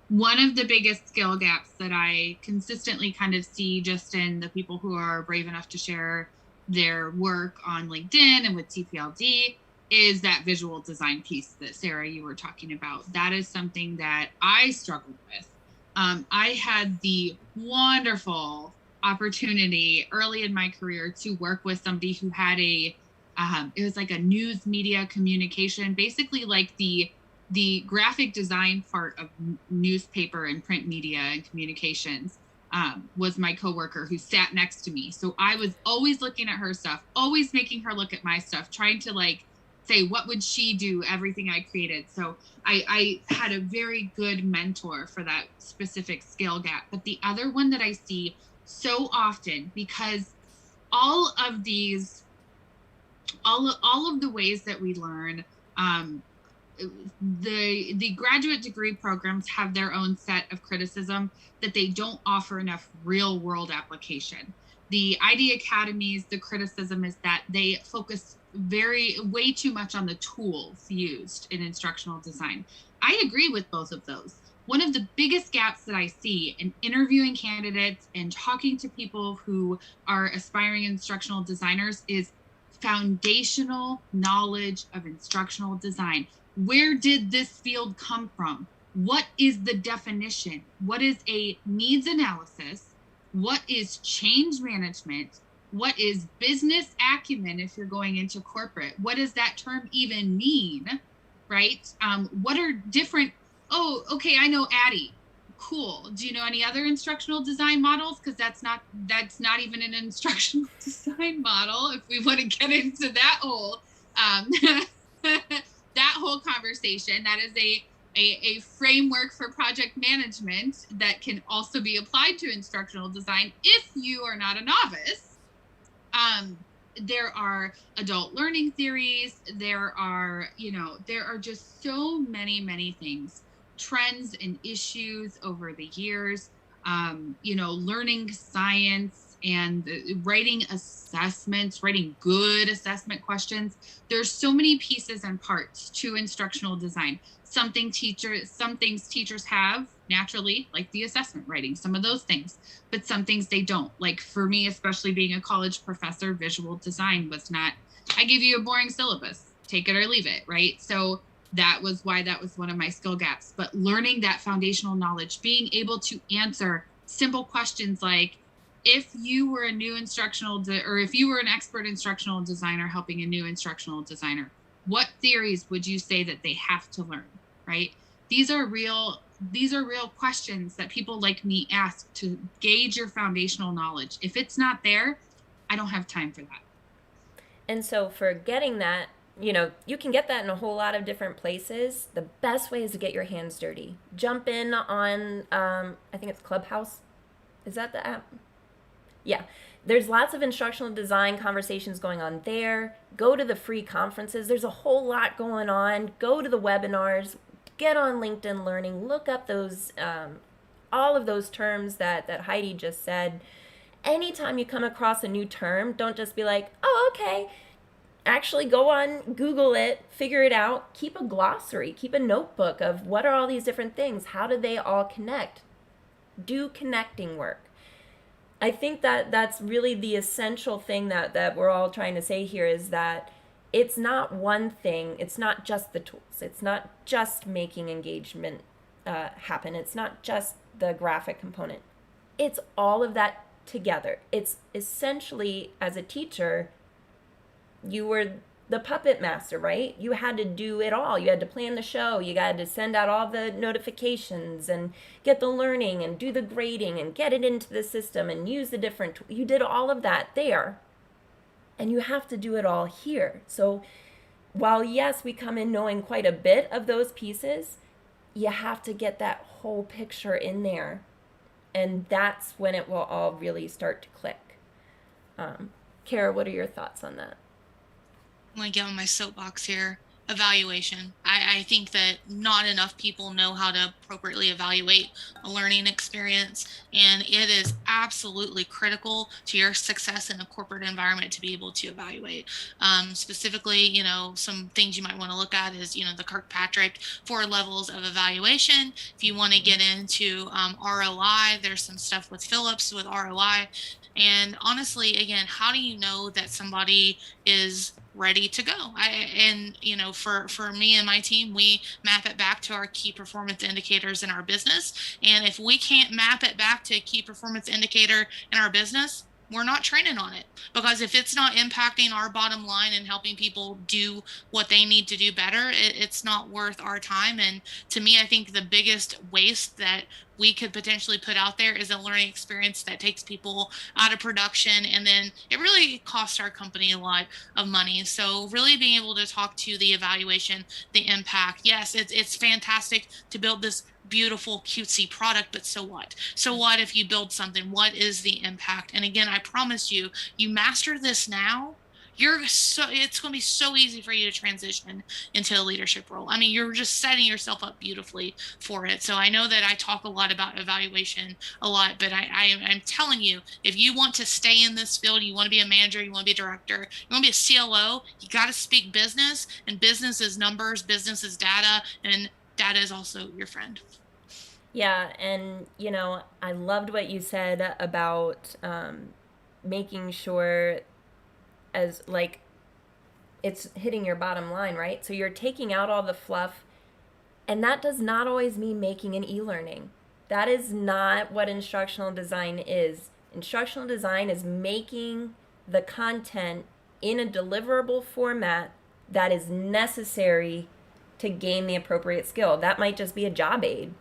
One of the biggest skill gaps that I consistently kind of see just in the people who are brave enough to share their work on LinkedIn and with TPLD is that visual design piece that Sara, you were talking about. That is something that I struggled with. I had the wonderful opportunity early in my career to work with somebody who had it was like a news media communication, basically like the graphic design part of newspaper and print media and communications. Was my coworker who sat next to me. So I was always looking at her stuff, always making her look at my stuff, trying to say, what would she do, everything I created. So I had a very good mentor for that specific skill gap. But the other one that I see so often, because all of the ways that we learn, the graduate degree programs have their own set of criticism that they don't offer enough real world application. The ID Academies, the criticism is that they focus way too much on the tools used in instructional design. I agree with both of those. One of the biggest gaps that I see in interviewing candidates and talking to people who are aspiring instructional designers is foundational knowledge of instructional design. Where did this field come from? What is the definition? What is a needs analysis? What is change management? What is business acumen if you're going into corporate? What does that term even mean, right? What are different, okay, I know ADDIE. Cool. Do you know any other instructional design models? Because that's not even an instructional design model. If we want to get into that whole conversation, that is a framework for project management that can also be applied to instructional design if you are not a novice. There are adult learning theories. There are just so many things, trends and issues over the years. Learning science, and writing assessments, writing good assessment questions. There's so many pieces and parts to instructional design. Some things teachers have naturally, like the assessment writing, some of those things, but some things they don't. Like for me, especially being a college professor, visual design was not, I give you a boring syllabus, take it or leave it, right? So that was why that was one of my skill gaps. But learning that foundational knowledge, being able to answer simple questions like, if you were a new or if you were an expert instructional designer helping a new instructional designer, what theories would you say that they have to learn, right? These are real questions that people like me ask to gauge your foundational knowledge. If it's not there, I don't have time for that. And so for getting that, you can get that in a whole lot of different places. The best way is to get your hands dirty. Jump in on, I think it's Clubhouse. Is that the app? Yeah. There's lots of instructional design conversations going on there. Go to the free conferences. There's a whole lot going on. Go to the webinars. Get on LinkedIn Learning. Look up those, all of those terms that Heidi just said. Anytime you come across a new term, don't just be like, oh, okay. Actually go on, Google it, figure it out. Keep a glossary. Keep a notebook of what are all these different things. How do they all connect? Do connecting work. I think that that's really the essential thing that we're all trying to say here, is that it's not one thing. It's not just the tools. It's not just making engagement happen. It's not just the graphic component. It's all of that together. It's essentially, as a teacher, you were the puppet master, right? You had to do it all. You had to plan the show. You had to send out all the notifications and get the learning and do the grading and get it into the system and use the different, you did all of that there. And you have to do it all here. So while yes, we come in knowing quite a bit of those pieces, you have to get that whole picture in there. And that's when it will all really start to click. Cara, what are your thoughts on that? I'm going to get on my soapbox here. Evaluation. I think that not enough people know how to appropriately evaluate a learning experience, and it is absolutely critical to your success in a corporate environment to be able to evaluate. Specifically, some things you might want to look at is, the Kirkpatrick 4 levels of evaluation. If you want to get into ROI, there's some stuff with Phillips with ROI. And honestly, again, how do you know that somebody is ready to go? For me and my team, we map it back to our key performance indicators in our business. And if we can't map it back to a key performance indicator in our business, we're not training on it, because if it's not impacting our bottom line and helping people do what they need to do better, it's not worth our time. And to me, I think the biggest waste that we could potentially put out there is a learning experience that takes people out of production, and then it really costs our company a lot of money. So really being able to talk to the evaluation, the impact. Yes, it's fantastic to build this beautiful cutesy product, but so what if you build something? What is the impact? And again, I promise you master this now, it's going to be so easy for you to transition into a leadership role. I mean, you're just setting yourself up beautifully for it. So I know that I talk a lot about evaluation a lot, but I'm telling you, if you want to stay in this field, you want to be a manager, you want to be a director, you want to be a CLO, you got to speak business, and business is numbers, business is data, and data is also your friend. Yeah, and I loved what you said about making sure as like it's hitting your bottom line, right? So you're taking out all the fluff, and that does not always mean making an e-learning. That is not what instructional design is. Instructional design is making the content in a deliverable format that is necessary to gain the appropriate skill. That might just be a job aid.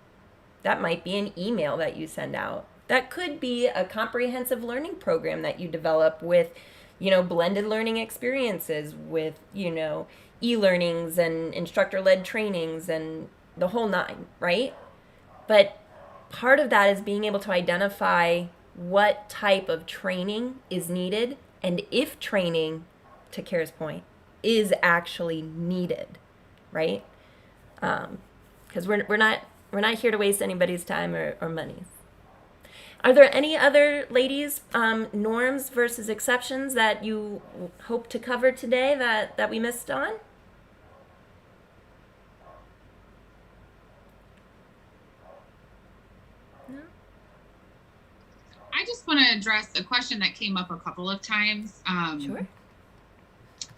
That might be an email that you send out. That could be a comprehensive learning program that you develop with, blended learning experiences, with, e-learnings and instructor-led trainings and the whole 9, right? But part of that is being able to identify what type of training is needed, and if training, to Cara's point, is actually needed, right? Because we're not here to waste anybody's time or money. Are there any other, ladies, norms versus exceptions that you hope to cover today that we missed on? No? I just want to address a question that came up a couple of times. Sure.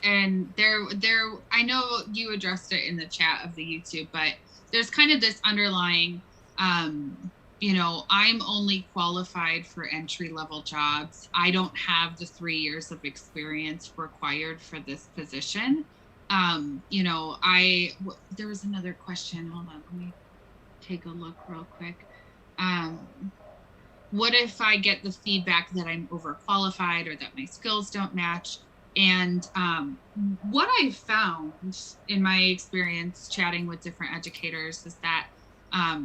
And I know you addressed it in the chat of the YouTube, but there's kind of this underlying, I'm only qualified for entry-level jobs. I don't have the 3 years of experience required for this position. There was another question. Hold on, let me take a look real quick. What if I get the feedback that I'm overqualified or that my skills don't match? And what I've found in my experience chatting with different educators is that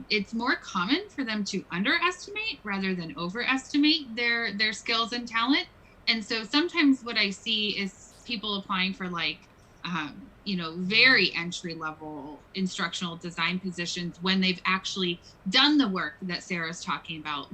it's more common for them to underestimate rather than overestimate their skills and talent. And so sometimes what I see is people applying for very entry level instructional design positions when they've actually done the work that Sarah's talking about,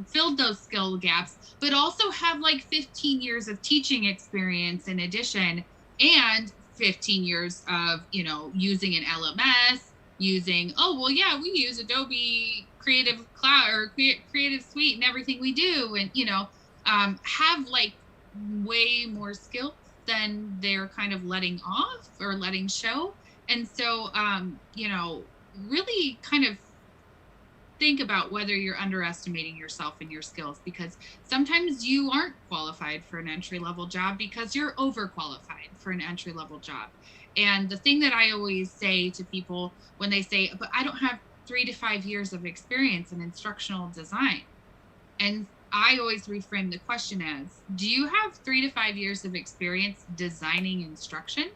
filled those skill gaps, but also have 15 years of teaching experience in addition, and 15 years of, using an LMS, we use Adobe Creative Cloud or Creative Suite and everything we do, and, have way more skills than they're kind of letting off or letting show. And so, really kind of think about whether you're underestimating yourself and your skills, because sometimes you aren't qualified for an entry-level job because you're overqualified for an entry-level job. And the thing that I always say to people when they say, but I don't have 3 to 5 years of experience in instructional design. And I always reframe the question as, do you have 3 to 5 years of experience designing instruction?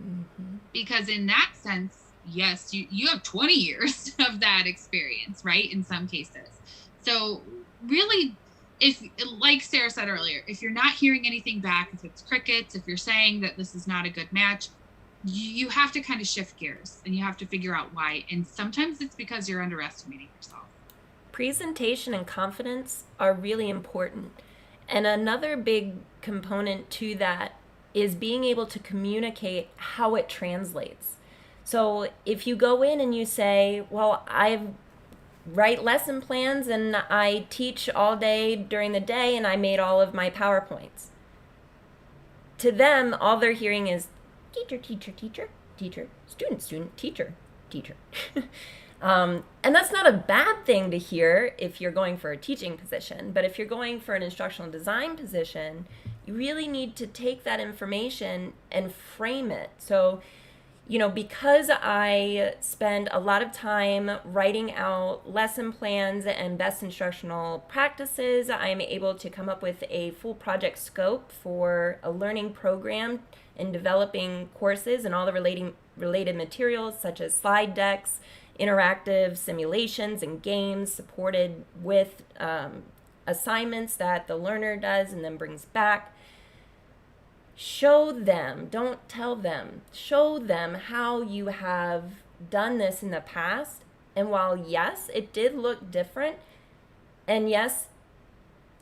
Mm-hmm. Because in that sense, yes, you have 20 years of that experience, right? In some cases. So really, if, like Sara said earlier, if you're not hearing anything back, if it's crickets, if you're saying that this is not a good match, you have to kind of shift gears and you have to figure out why. And sometimes it's because you're underestimating yourself. Presentation and confidence are really important. And another big component to that is being able to communicate how it translates. So if you go in and you say, well, I write lesson plans and I teach all day during the day and I made all of my PowerPoints. To them, all they're hearing is teacher, teacher, teacher, teacher, student, student, teacher, teacher. And that's not a bad thing to hear if you're going for a teaching position, but if you're going for an instructional design position, you really need to take that information and frame it. So, because I spend a lot of time writing out lesson plans and best instructional practices, I'm able to come up with a full project scope for a learning program in developing courses and all the related materials such as slide decks, interactive simulations and games supported with assignments that the learner does and then brings back. Show them, don't tell them, show them how you have done this in the past. And while yes, it did look different, and yes,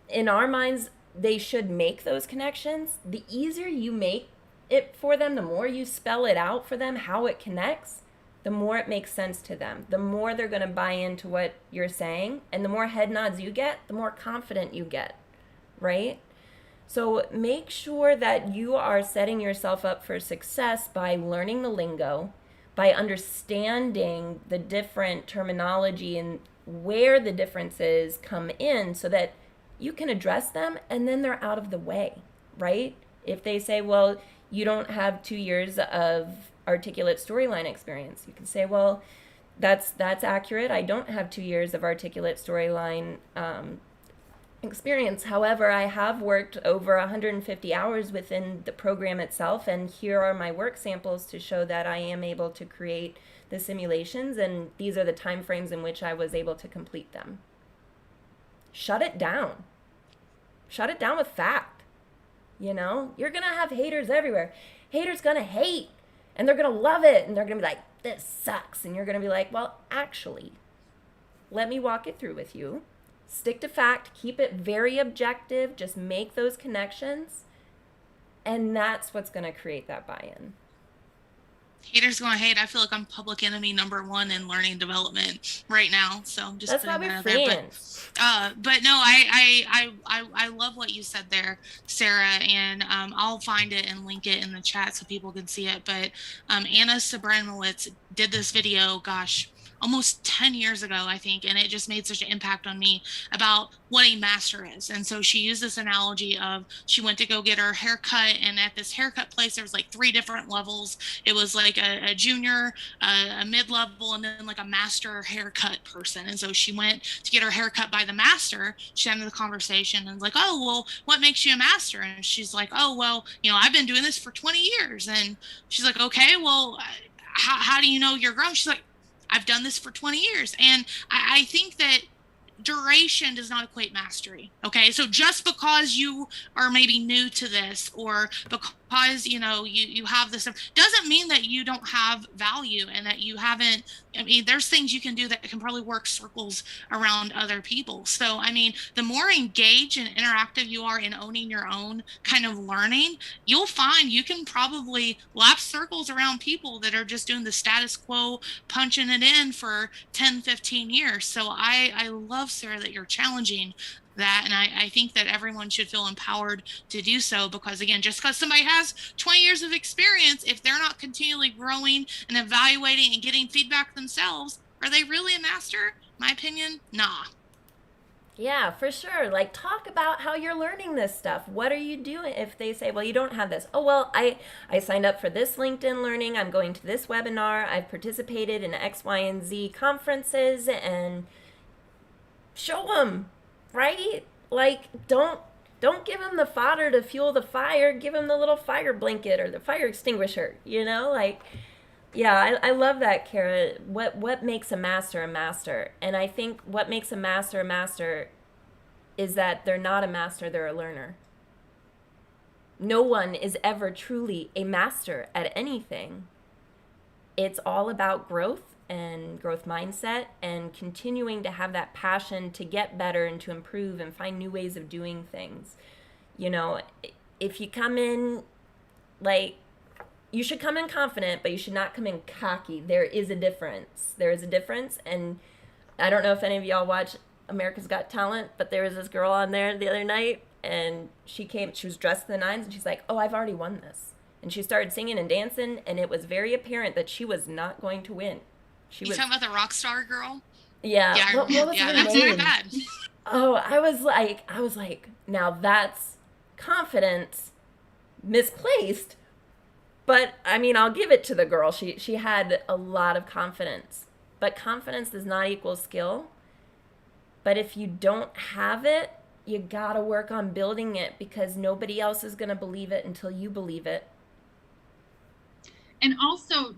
in our minds, they should make those connections, the easier you make it for them, the more you spell it out for them, how it connects, the more it makes sense to them, the more they're going to buy into what you're saying, and the more head nods you get, the more confident you get, right? So make sure that you are setting yourself up for success by learning the lingo, by understanding the different terminology and where the differences come in so that you can address them and then they're out of the way, right? If they say, well, you don't have 2 years of articulate storyline experience, you can say, well, that's accurate. I don't have 2 years of articulate storyline experience. However, I have worked over 150 hours within the program itself, and here are my work samples to show that I am able to create the simulations, and these are the time frames in which I was able to complete them. Shut it down. Shut it down with fact. You're gonna have haters everywhere. Haters gonna hate, and they're gonna love it, and they're gonna be like, this sucks, and you're gonna be like, well, actually, let me walk it through with you Stick to fact, keep it very objective, just make those connections, and that's what's going to create that buy-in. Haters gonna hate. I feel like I'm public enemy #1 in learning development right now. So I'm just That's why putting we're that out there. friends. But no, I love what you said there, Sarah, and I'll find it and link it in the chat so people can see it. But Anna Sabranowitz did this video, gosh, almost 10 years ago, I think, and it just made such an impact on me about what a master is. And so she used this analogy of she went to go get her hair cut, and at this haircut place there was like 3 different levels. It was like a junior, a mid-level, and then like a master haircut person. And so she went to get her haircut by the master. She ended the conversation and was like, oh, well, what makes you a master? And she's like, oh, well, I've been doing this for 20 years. And she's like, okay, well, how do you know you're grown? She's like, I've done this for 20 years. And I think that duration does not equate mastery. Okay. So just because you are maybe new to this, or because, you have this, doesn't mean that you don't have value and that you haven't, there's things you can do that can probably work circles around other people. So, the more engaged and interactive you are in owning your own kind of learning, you'll find you can probably lap circles around people that are just doing the status quo, punching it in for 10, 15 years. So I love, Sarah, that you're challenging that, and I think that everyone should feel empowered to do so, because again, just because somebody has 20 years of experience, if they're not continually growing and evaluating and getting feedback themselves, are they really a master? My opinion, nah. Yeah, for sure. Like, talk about how you're learning this stuff. What are you doing? If they say, well, you don't have this. Oh, well, I signed up for this LinkedIn Learning. I'm going to this webinar. I've participated in X, Y, and Z conferences, and show them, right? Like, don't give them the fodder to fuel the fire. Give them the little fire blanket or the fire extinguisher, like, yeah, I love that, Cara. What makes a master a master? And I think what makes a master is that they're not a master, they're a learner. No one is ever truly a master at anything. It's all about growth and growth mindset and continuing to have that passion to get better and to improve and find new ways of doing things. If you come in you should come in confident, but you should not come in cocky. There is a difference. And I don't know if any of y'all watch America's Got Talent, but there was this girl on there the other night, and she was dressed to the nines, and she's like, oh, I've already won this. And she started singing and dancing, and it was very apparent that she was not going to win. You talking about the rock star girl? Yeah. What was her that's name? very bad. Oh, I was like, now that's confidence misplaced. But, I'll give it to the girl. She had a lot of confidence. But confidence does not equal skill. But if you don't have it, you gotta work on building it, because nobody else is gonna believe it until you believe it. And also,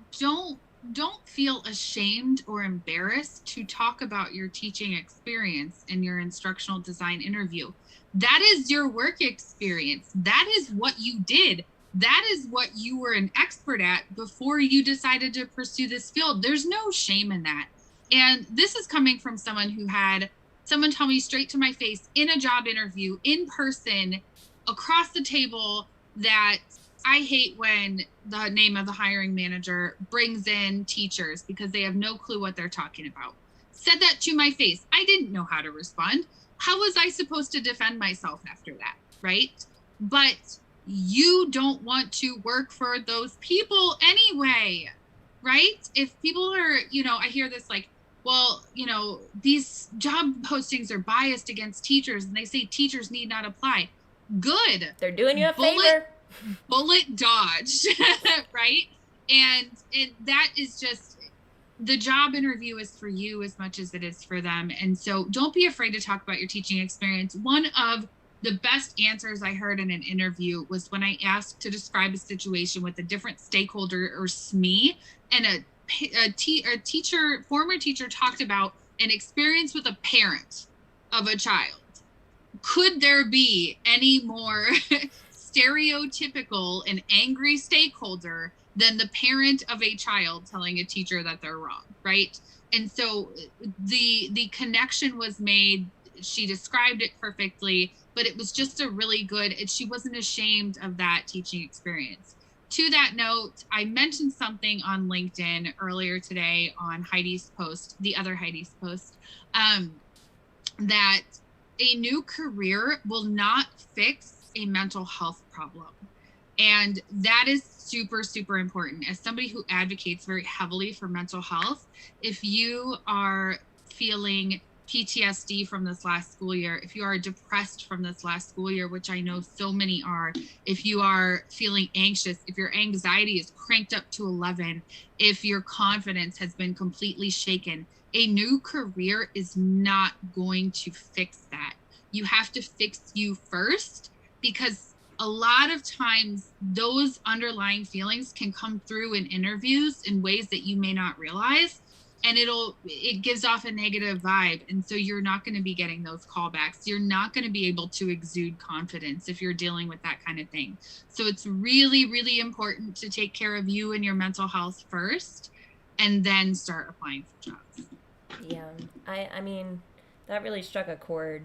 don't feel ashamed or embarrassed to talk about your teaching experience in your instructional design interview. That is your work experience. That is what you did. That is what you were an expert at before you decided to pursue this field. There's no shame in that. And this is coming from someone who had someone tell me straight to my face in a job interview, in person, across the table, that I hate when the name of the hiring manager brings in teachers because they have no clue what they're talking about. Said that to my face. I didn't know how to respond. How was I supposed to defend myself after that, right? But you don't want to work for those people anyway, right? If people are, I hear this like, well, these job postings are biased against teachers and they say teachers need not apply. Good. They're doing you a favor. Bullet dodged, right? And that is just, the job interview is for you as much as it is for them. And so don't be afraid to talk about your teaching experience. One of the best answers I heard in an interview was when I asked to describe a situation with a different stakeholder or SME, and a former teacher talked about an experience with a parent of a child. Could there be any more stereotypical and angry stakeholder than the parent of a child telling a teacher that they're wrong, right? And so the connection was made she described it perfectly, but it was just a really good, and she wasn't ashamed of that teaching experience. To that note, I mentioned something on LinkedIn earlier today on Heidi's post, the other Heidi's post, that a new career will not fix a mental health problem. And that is super, super important. As somebody who advocates very heavily for mental health, if you are feeling PTSD from this last school year, if you are depressed from this last school year, which I know so many are, if you are feeling anxious, if your anxiety is cranked up to 11, if your confidence has been completely shaken, a new career is not going to fix that. You have to fix you first, because a lot of times those underlying feelings can come through in interviews in ways that you may not realize, and it gives off a negative vibe, and so you're not going to be getting those callbacks. You're not going to be able to exude confidence if you're dealing with that kind of thing. So it's really, really important to take care of you and your mental health first, and then start applying for jobs. Yeah, I mean, that really struck a chord.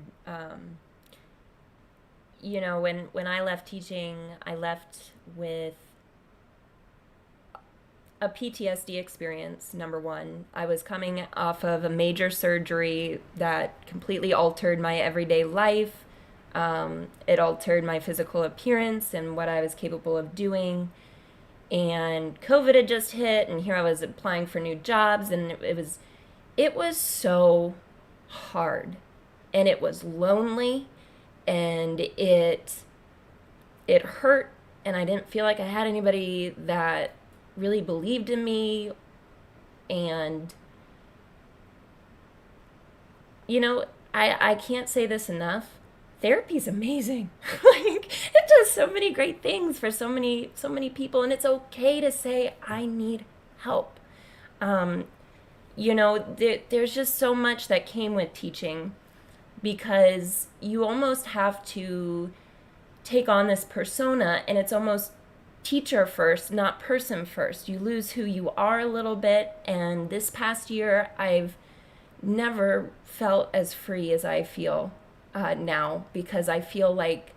You know, when I left teaching, I left with a PTSD experience, number one. I was coming off of a major surgery that completely altered my everyday life. It altered my physical appearance and what I was capable of doing. And COVID had just hit, and here I was applying for new jobs, and it was so hard, and it was lonely, and it hurt, and I didn't feel like I had anybody that really believed in me. And you know, I can't say this enough. Therapy's amazing. Like, it does so many great things for so many people, and it's okay to say I need help. You know, there's just so much that came with teaching, because you almost have to take on this persona, and it's almost teacher first, not person first. You lose who you are a little bit, and this past year I've never felt as free as I feel now, because I feel like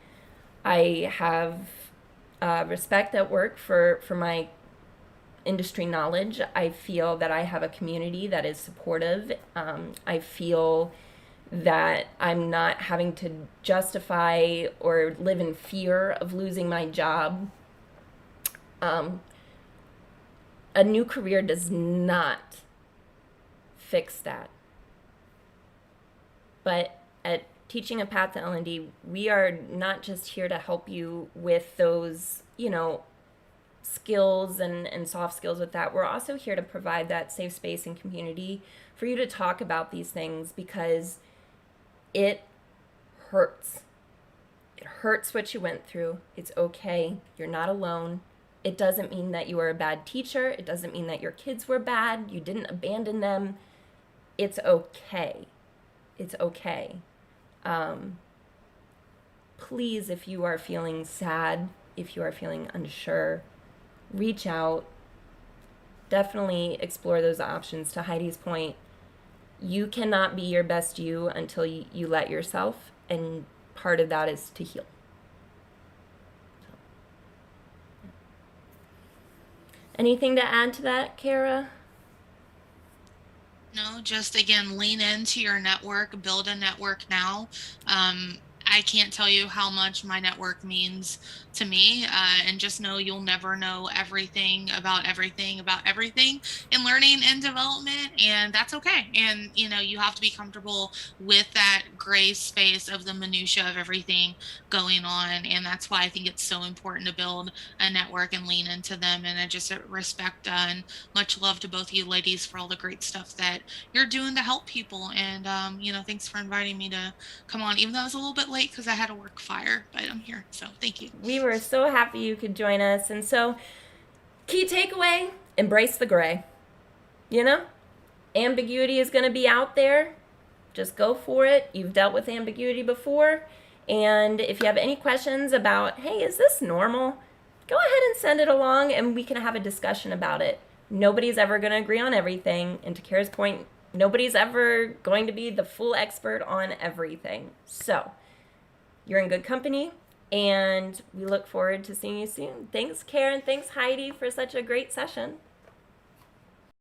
I have respect at work for my industry knowledge. I feel that I have a community that is supportive. I feel that I'm not having to justify or live in fear of losing my job. A new career does not fix that. But at Teaching a Path to L&D, we are not just here to help you with those, you know, skills and soft skills with that. We're also here to provide that safe space and community for you to talk about these things, because it hurts. It hurts what you went through. It's okay. You're not alone. It doesn't mean that you were a bad teacher. It doesn't mean that your kids were bad. You didn't abandon them. It's okay. It's okay. Please, if you are feeling sad, if you are feeling unsure, reach out. Definitely explore those options. To Heidi's point, you cannot be your best you until you let yourself, and part of that is to heal. So, yeah. Anything to add to that, Cara? No, just again, lean into your network, build a network now. I can't tell you how much my network means to me, and just know you'll never know everything about everything in learning and development, and that's okay. And you know, you have to be comfortable with that gray space of the minutia of everything going on, and that's why I think it's so important to build a network and lean into them. And I just respect and much love to both of you ladies for all the great stuff that you're doing to help people. And you know, thanks for inviting me to come on, even though I was a little bit late because I had a work fire, but I'm here, so thank you. We were so happy you could join us. And so, key takeaway, embrace the gray. You know, ambiguity is going to be out there. Just go for it. You've dealt with ambiguity before. And if you have any questions about, hey, is this normal? Go ahead and send it along, and we can have a discussion about it. Nobody's ever going to agree on everything. And to Cara's point, nobody's ever going to be the full expert on everything. So you're in good company, and we look forward to seeing you soon. Thanks, Karen. Thanks, Heidi, for such a great session.